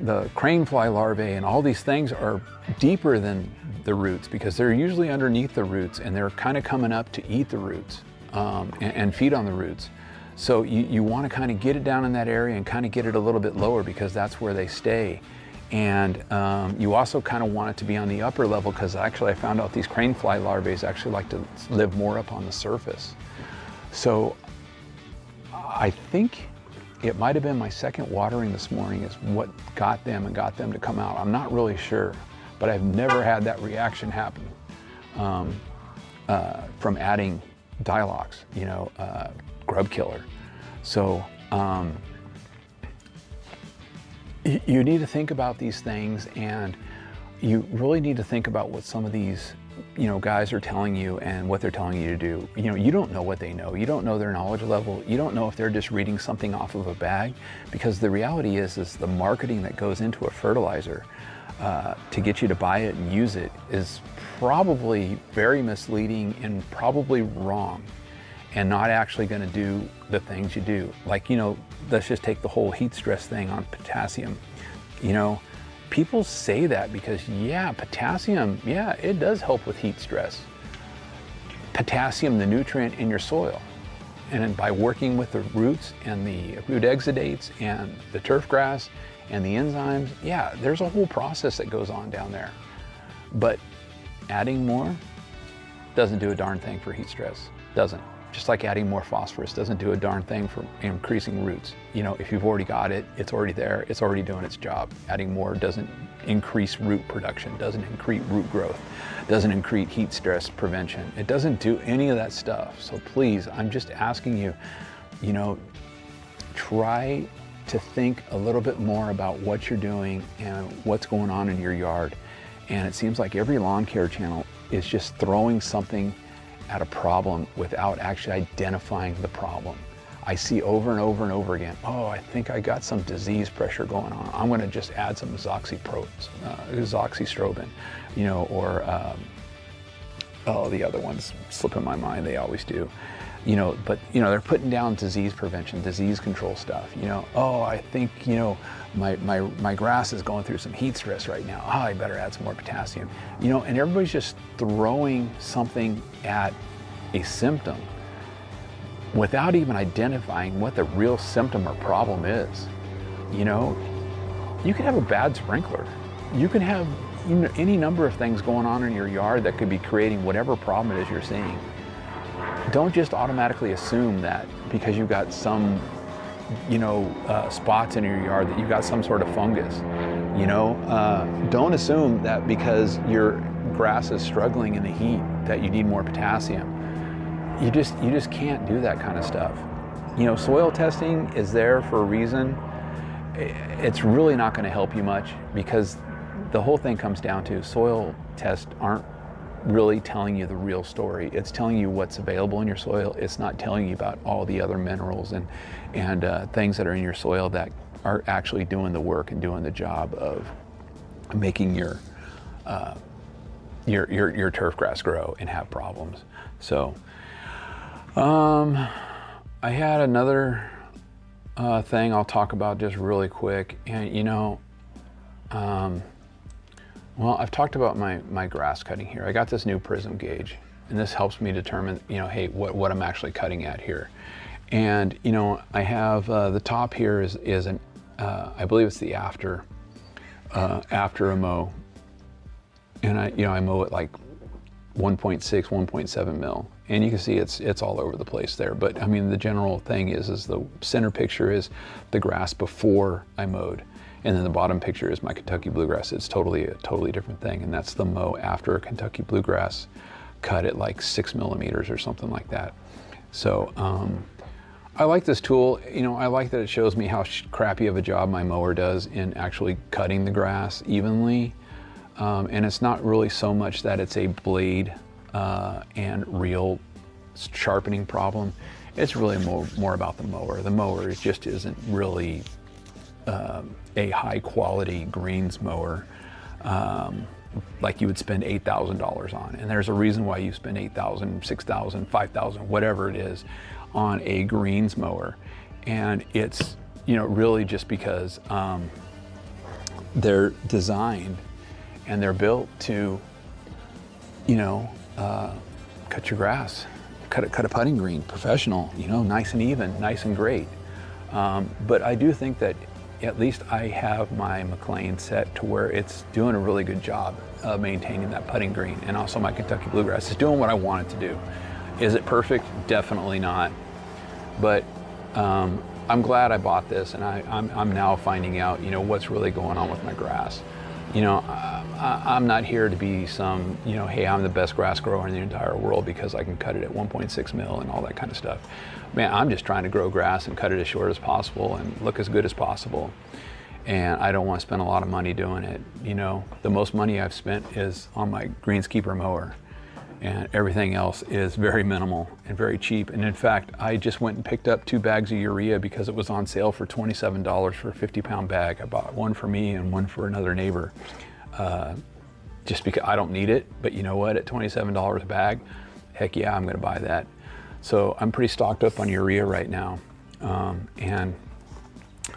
the crane fly larvae and all these things are deeper than the roots, because they're usually underneath the roots and they're kind of coming up to eat the roots and feed on the roots. So you want to kind of get it down in that area and kind of get it a little bit lower, because that's where they stay. And you also kind of want it to be on the upper level, because actually I found out these crane fly larvae actually like to live more up on the surface. So I think it might have been my second watering this morning is what got them to come out. I'm not really sure, but I've never had that reaction happen from adding Dialogues, you know, grub killer. So you need to think about these things, and you really need to think about what some of these, you know, guys are telling you and what they're telling you to do. You know, you don't know what they know. You don't know their knowledge level. You don't know if they're just reading something off of a bag, because the reality is the marketing that goes into a fertilizer to get you to buy it and use it is probably very misleading and probably wrong, and not actually going to do the things you do. Like, you know, let's just take the whole heat stress thing on potassium. You know, people say that because, yeah, potassium, yeah, it does help with heat stress. Potassium, the nutrient in your soil. And then by working with the roots and the root exudates and the turf grass and the enzymes, yeah, there's a whole process that goes on down there. But adding more doesn't do a darn thing for heat stress. Doesn't. Just like adding more phosphorus doesn't do a darn thing for increasing roots. You know, if you've already got it, it's already there, it's already doing its job. Adding more doesn't increase root production, doesn't increase root growth, doesn't increase heat stress prevention. It doesn't do any of that stuff. So please, I'm just asking you, you know, try to think a little bit more about what you're doing and what's going on in your yard. And it seems like every lawn care channel is just throwing something at a problem without actually identifying the problem. I see over and over and over again, oh, I think I got some disease pressure going on. I'm gonna just add some azoxystrobin, you know, or, oh, the other ones slip in my mind, they always do. You know, but, you know, they're putting down disease prevention, disease control stuff, you know. Oh, I think, you know, my grass is going through some heat stress right now. Oh, I better add some more potassium. You know, and everybody's just throwing something at a symptom without even identifying what the real symptom or problem is. You know, you could have a bad sprinkler. You could have, you know, any number of things going on in your yard that could be creating whatever problem it is you're seeing. Don't just automatically assume that because you've got some, you know, spots in your yard that you've got some sort of fungus. You know, don't assume that because your grass is struggling in the heat that you need more potassium. You just can't do that kind of stuff. You know, soil testing is there for a reason. It's really not going to help you much, because the whole thing comes down to soil tests aren't really telling you the real story. It's telling you what's available in your soil. It's not telling you about all the other minerals and things that are in your soil that are actually doing the work and doing the job of making your turf grass grow and have problems. So I had another thing I'll talk about just really quick. And you know, well, I've talked about my grass cutting here. I got this new prism gauge, and this helps me determine, you know, hey, what I'm actually cutting at here. And, you know, I have the top here is an, I believe it's the after a mow. And I mow it like 1.6, 1.7 mil. And you can see it's all over the place there. But I mean, the general thing is the center picture is the grass before I mowed. And then the bottom picture is my Kentucky bluegrass. It's a totally different thing. And that's the mow after a Kentucky bluegrass cut at like 6 millimeters or something like that. So I like this tool. You know, I like that it shows me how crappy of a job my mower does in actually cutting the grass evenly. And it's not really so much that it's a blade and reel sharpening problem. It's really more about the mower. The mower just isn't really a high quality greens mower like you would spend $8,000 on. And there's a reason why you spend $8,000, $6,000, $5,000, whatever it is, on a greens mower. And it's, you know, really just because they're designed and they're built to, you know, cut your grass, cut a putting green, professional, you know, nice and even, nice and great. But I do think that at least I have my McLean set to where it's doing a really good job of maintaining that putting green, and also my Kentucky Bluegrass is doing what I want it to do. Is it perfect? Definitely not. But I'm glad I bought this, and I'm now finding out, you know, what's really going on with my grass. You know, I'm not here to be some, you know, hey, I'm the best grass grower in the entire world because I can cut it at 1.6 mil and all that kind of stuff. Man, I'm just trying to grow grass and cut it as short as possible and look as good as possible. And I don't want to spend a lot of money doing it. You know, the most money I've spent is on my greenskeeper mower, and everything else is very minimal and very cheap. And in fact, I just went and picked up 2 bags of urea because it was on sale for $27 for a 50-pound bag. I bought one for me and one for another neighbor. Just because I don't need it, but you know what, at $27 a bag, heck yeah, I'm gonna buy that. So I'm pretty stocked up on urea right now. And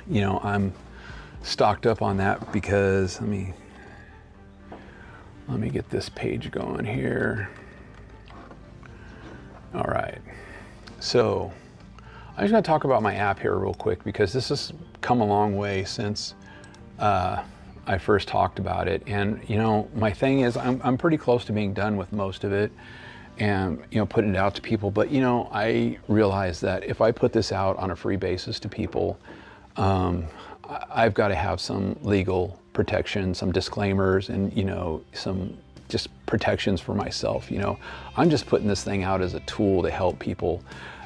you know, I'm stocked up on that because, let me get this page going here. All right, so I'm just gonna talk about my app here real quick because this has come a long way since I first talked about it. And you know, my thing is I'm pretty close to being done with most of it and, you know, putting it out to people. But you know, I realize that if I put this out on a free basis to people, I've got to have some legal protection, some disclaimers, and you know, some just protections for myself. You know, I'm just putting this thing out as a tool to help people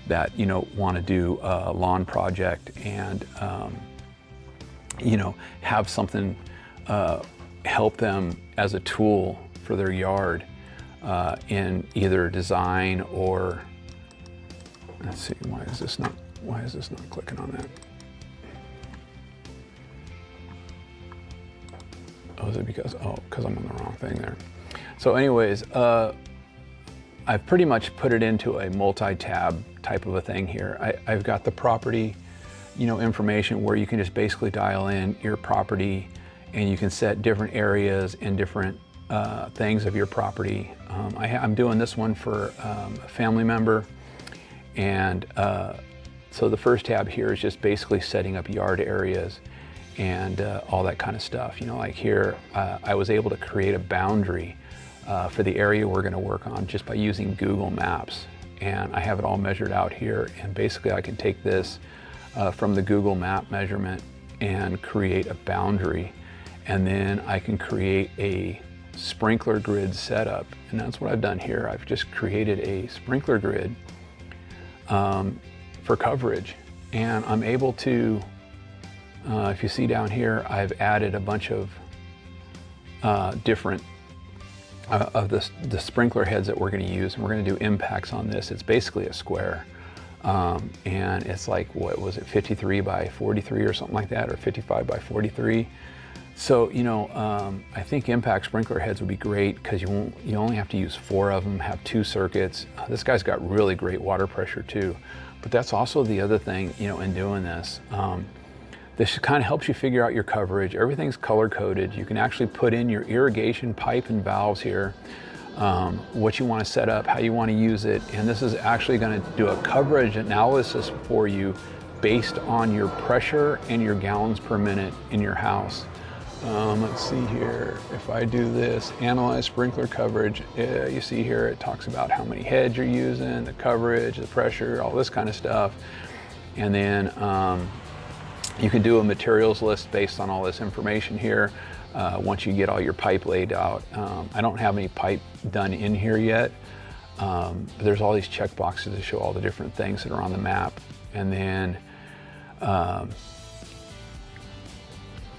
that, you know, want to do a lawn project and you know, have something help them as a tool for their yard in either design or, let's see, why is this not clicking on that? Oh, is it because I'm on the wrong thing there. So anyways, I've pretty much put it into a multi-tab type of a thing here. I've got the property, you know, information where you can just basically dial in your property and you can set different areas and different things of your property. I'm doing this one for a family member, and so the first tab here is just basically setting up yard areas and all that kind of stuff. You know, like here, I was able to create a boundary for the area we're gonna work on just by using Google Maps. And I have it all measured out here, and basically I can take this from the Google Map measurement and create a boundary, and then I can create a sprinkler grid setup. And that's what I've done here. I've just created a sprinkler grid for coverage, and I'm able to, if you see down here, I've added a bunch of different of the sprinkler heads that we're going to use, and we're going to do impacts on this. It's basically a square, and it's like, what was it, 53 by 43 or something like that, or 55 by 43. So, you know, I think impact sprinkler heads would be great because you only have to use 4 of them, have 2 circuits. This guy's got really great water pressure too. But that's also the other thing, you know, in doing this. This kind of helps you figure out your coverage. Everything's color coded. You can actually put in your irrigation pipe and valves here, what you want to set up, how you want to use it. And this is actually going to do a coverage analysis for you based on your pressure and your gallons per minute in your house. Let's see here, if I do this, analyze sprinkler coverage, you see here it talks about how many heads you're using, the coverage, the pressure, all this kind of stuff. And then you can do a materials list based on all this information here once you get all your pipe laid out. I don't have any pipe done in here yet, but there's all these check boxes to show all the different things that are on the map. And then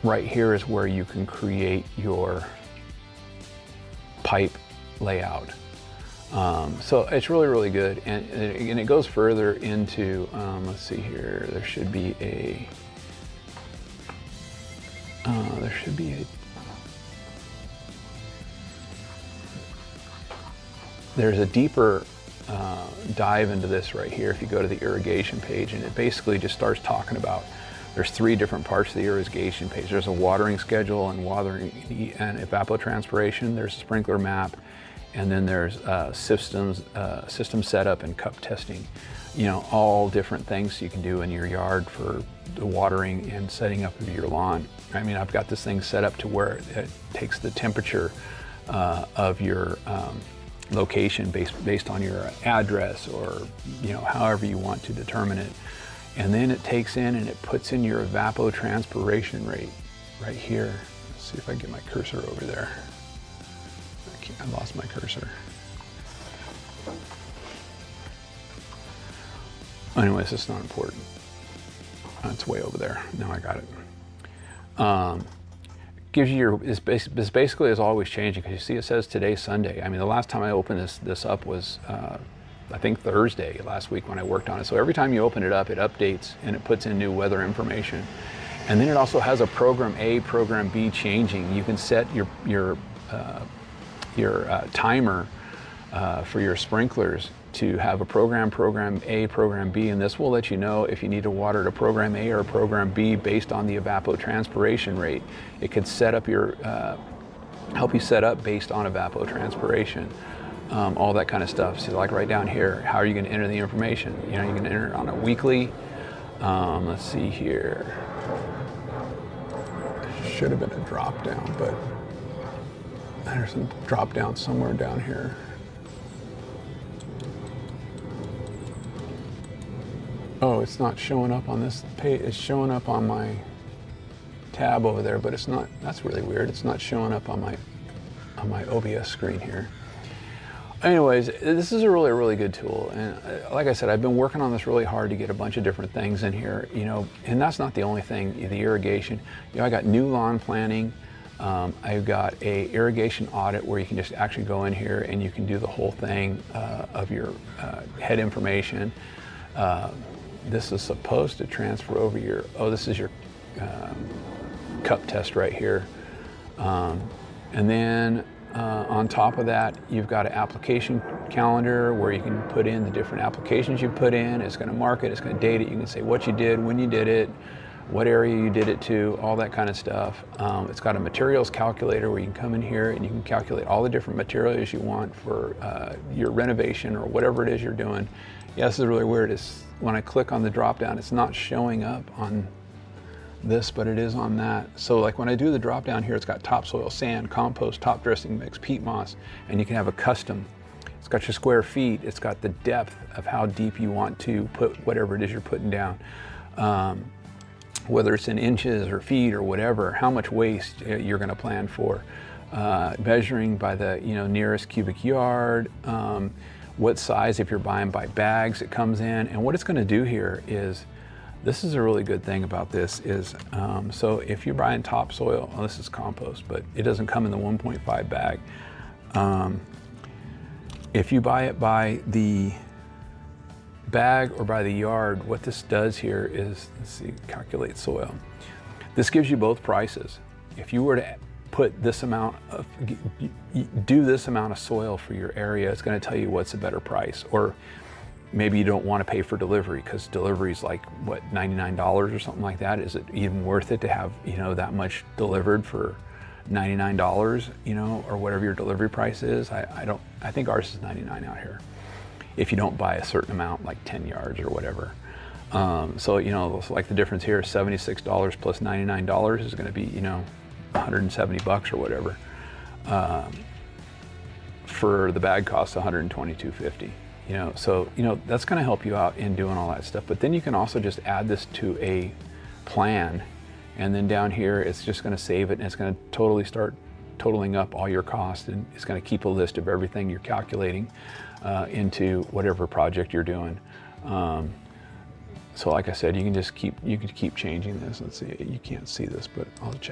right here is where you can create your pipe layout. So it's really, really good. And it goes further into, let's see here, there's a deeper dive into this right here if you go to the irrigation page, and it basically just starts talking about, there's 3 different parts of the irrigation page. There's a watering schedule and watering and evapotranspiration. There's a sprinkler map, and then there's system setup and cup testing. You know, all different things you can do in your yard for the watering and setting up of your lawn. I mean, I've got this thing set up to where it takes the temperature of your location based on your address, or you know, however you want to determine it. And then it takes in and it puts in your evapotranspiration rate right here. Let's see if I can get my cursor over there. I lost my cursor. Anyways, it's not important. It's way over there. Now I got it. Gives you your, this basically is always changing, because you see it says today's Sunday. I mean, the last time I opened this up was I think Thursday last week when I worked on it. So every time you open it up, it updates and it puts in new weather information. And then it also has a program A, program B changing. You can set your timer for your sprinklers to have a program A, program B, and this will let you know if you need to water to program A or program B based on the evapotranspiration rate. It could set up your, help you set up based on evapotranspiration, all that kind of stuff. So like right down here, how are you gonna enter the information? You know, you can enter it on a weekly. Let's see here. Should have been a drop down, but there's a drop down somewhere down here. Oh, it's not showing up on this page. It's showing up on my tab over there, but it's not. That's really weird. It's not showing up on my OBS screen here. Anyways, this is a really, really good tool. And like I said, I've been working on this really hard to get a bunch of different things in here, you know, and that's not the only thing, the irrigation. You know, I got new lawn planning. I've got a irrigation audit where you can just actually go in here and you can do the whole thing of your head information. This is supposed to transfer over your, oh, this is your cup test right here. And then on top of that, you've got an application calendar where you can put in the different applications you put in. It's going to mark it, it's going to date it. You can say what you did, when you did it, what area you did it to, all that kind of stuff. It's got a materials calculator where you can come in here and you can calculate all the different materials you want for your renovation or whatever it is you're doing. Yeah, this is really weird. It's, when I click on the drop down, it's not showing up on this, but it is on that. So like when I do the drop down here, it's got topsoil, sand, compost, top dressing mix, peat moss, and you can have a custom. It's got your square feet. It's got the depth of how deep you want to put whatever it is you're putting down. Whether it's in inches or feet or whatever, how much waste you're going to plan for. Measuring by the nearest cubic yard, what size, if you're buying by bags, it comes in. And what it's going to do here is, this is a really good thing about this is, so if you're buying topsoil, well, this is compost, but it doesn't come in the 1.5 bag. If you buy it by the bag or by the yard, what this does here is, let's see, calculate soil. This gives you both prices. If you were to put this amount of, do this amount of soil for your area, it's going to tell you what's a better price. Or maybe you don't want to pay for delivery because delivery is like, what, $99 or something like that. Is it even worth it to have, that much delivered for $99, or whatever your delivery price is? I think ours is $99 out here, if you don't buy a certain amount, like 10 yards or whatever. So, like the difference here, $76 plus $99 is going to be, $170 or whatever. For the bag costs $122.50. So that's going to help you out in doing all that stuff. But then you can also just add this to a plan, and then down here it's just going to save it, and it's going to totally start totaling up all your costs, and it's going to keep a list of everything you're calculating into whatever project you're doing. So like I said, you can keep changing this. Let's see, you can't see this, but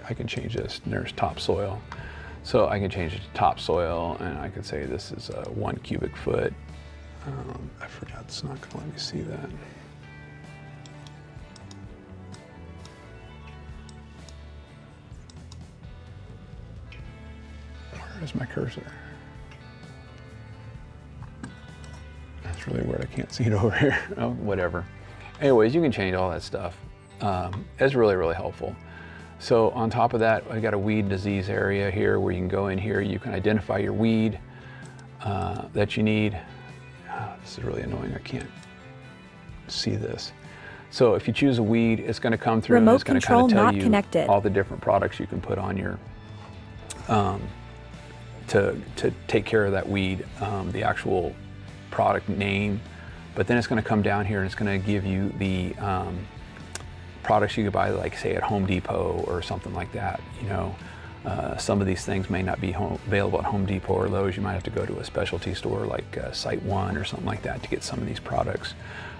I can change this. And there's topsoil. So I can change it to topsoil, and I could say this is 1 cubic foot. I forgot, it's not gonna let me see that. Where is my cursor? That's really weird, I can't see it over here. Oh, whatever. Anyways, you can change all that stuff. It's really, really helpful. So on top of that, I got a weed disease area here where you can go in here, you can identify your weed that you need. This is really annoying, I can't see this. So if you choose a weed, it's gonna come through and it's gonna kind of tell you all the different products you can put on your, to take care of that weed, the actual product name. But then it's going to come down here and it's going to give you the products you could buy, like say at Home Depot or something like that. You know, some of these things may not be available at Home Depot or Lowe's. You might have to go to a specialty store like Site One or something like that to get some of these products.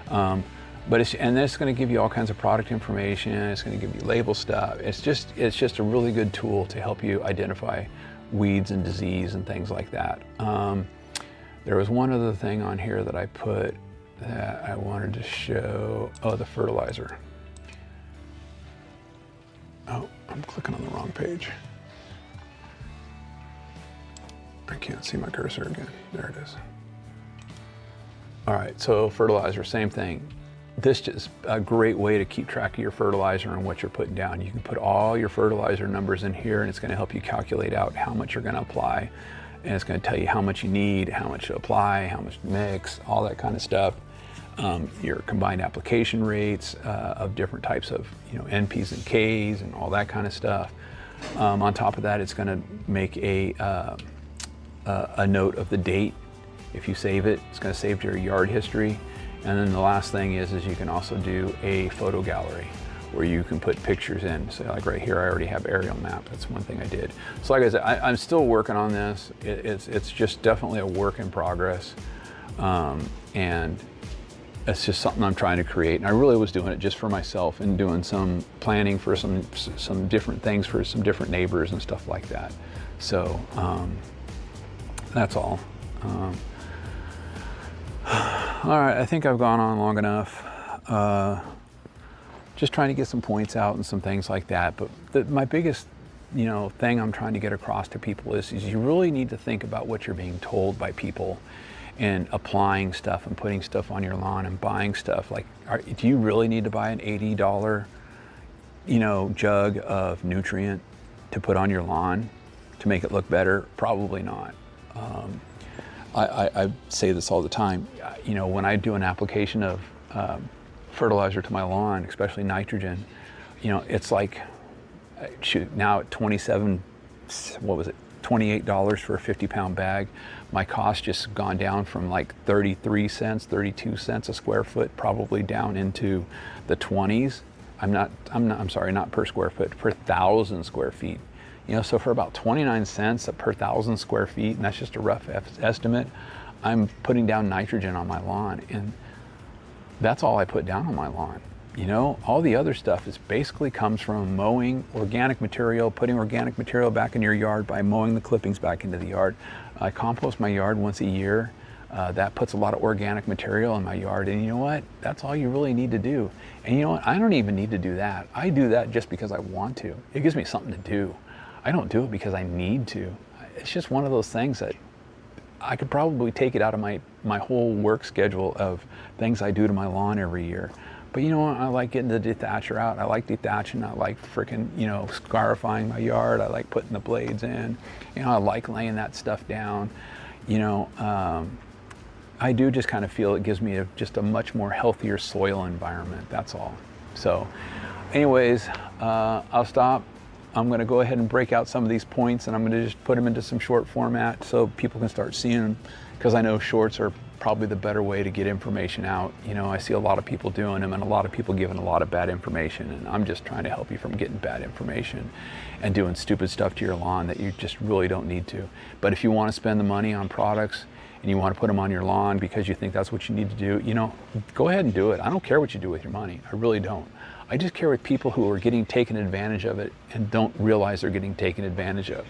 And then it's going to give you all kinds of product information. It's going to give you label stuff. It's just a really good tool to help you identify weeds and disease and things like that. There was one other thing on here that I put that I wanted to show. Oh, the fertilizer. Oh, I'm clicking on the wrong page. I can't see my cursor again. There it is. All right, so fertilizer, same thing. This is a great way to keep track of your fertilizer and what you're putting down. You can put all your fertilizer numbers in here and it's going to help you calculate out how much you're going to apply. And it's going to tell you how much you need, how much to apply, how much to mix, all that kind of stuff. Your combined application rates of different types of, you know, NPs and Ks and all that kind of stuff. On top of that, it's going to make a note of the date. If you save it, it's going to save your yard history. And then the last thing is you can also do a photo gallery where you can put pictures in. So like right here, I already have aerial map. That's one thing I did. So like I said, I'm still working on this. It's just definitely a work in progress. And it's just something I'm trying to create. And I really was doing it just for myself and doing some planning for some different things for some different neighbors and stuff like that. So that's all. All right, I think I've gone on long enough. Just trying to get some points out and some things like that. But my biggest, you know, thing I'm trying to get across to people is you really need to think about what you're being told by people and applying stuff and putting stuff on your lawn and buying stuff. Like, do you really need to buy an $80, you know, jug of nutrient to put on your lawn to make it look better? Probably not. I say this all the time. You know, when I do an application of fertilizer to my lawn, especially nitrogen, you know, it's like, shoot, now at $28 for a 50-pound bag. My cost just gone down from like 33 cents, 32 cents a square foot, probably down into the 20s. I'm sorry, not per square foot, per 1,000 square feet. You know, so for about 29 cents per 1,000 square feet, and that's just a rough estimate, I'm putting down nitrogen on my lawn, and that's all I put down on my lawn. You know, all the other stuff is basically comes from mowing organic material, putting organic material back in your yard by mowing the clippings back into the yard. I compost my yard once a year. That puts a lot of organic material in my yard, and you know what? That's all you really need to do. And you know what? I don't even need to do that. I do that just because I want to. It gives me something to do. I don't do it because I need to. It's just one of those things that I could probably take it out of my whole work schedule of things I do to my lawn every year. But you know what? I like getting the dethatcher out. I like dethatching. I like freaking, you know, scarifying my yard. I like putting the blades in. You know, I like laying that stuff down. You know, I do just kind of feel it gives me just a much more healthier soil environment. That's all. So anyways, I'll stop. I'm going to go ahead and break out some of these points, and I'm going to just put them into some short format so people can start seeing them, because I know shorts are probably the better way to get information out. You know, I see a lot of people doing them and a lot of people giving a lot of bad information, and I'm just trying to help you from getting bad information and doing stupid stuff to your lawn that you just really don't need to. But if you want to spend the money on products and you want to put them on your lawn because you think that's what you need to do, you know, go ahead and do it. I don't care what you do with your money. I really don't. I just care with people who are getting taken advantage of it and don't realize they're getting taken advantage of.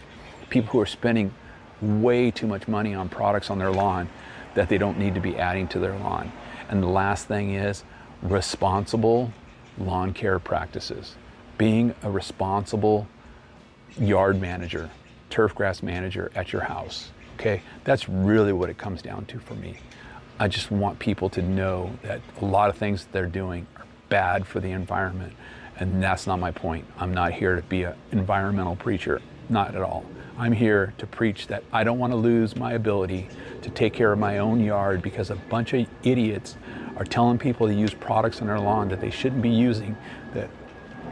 People who are spending way too much money on products on their lawn that they don't need to be adding to their lawn. And the last thing is responsible lawn care practices. Being a responsible yard manager, turf grass manager at your house. Okay, that's really what it comes down to for me. I just want people to know that a lot of things that they're doing are bad for the environment, and that's not my point. I'm not here to be an environmental preacher, not at all. I'm here to preach that I don't want to lose my ability to take care of my own yard because a bunch of idiots are telling people to use products on their lawn that they shouldn't be using, that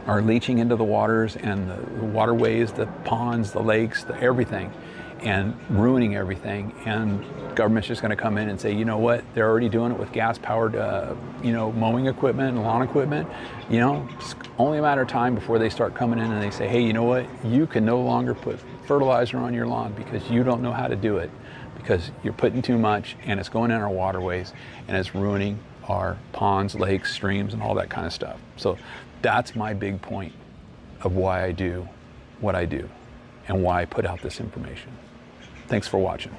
are leaching into the waters and the waterways, the ponds, the lakes, everything, and ruining everything. And government's just going to come in and say, you know what, they're already doing it with gas-powered, mowing equipment and lawn equipment. You know, it's only a matter of time before they start coming in and they say, hey, you know what, you can no longer put fertilizer on your lawn because you don't know how to do it, because you're putting too much and it's going in our waterways and it's ruining our ponds, lakes, streams, and all that kind of stuff. So that's my big point of why I do what I do and why I put out this information. Thanks for watching.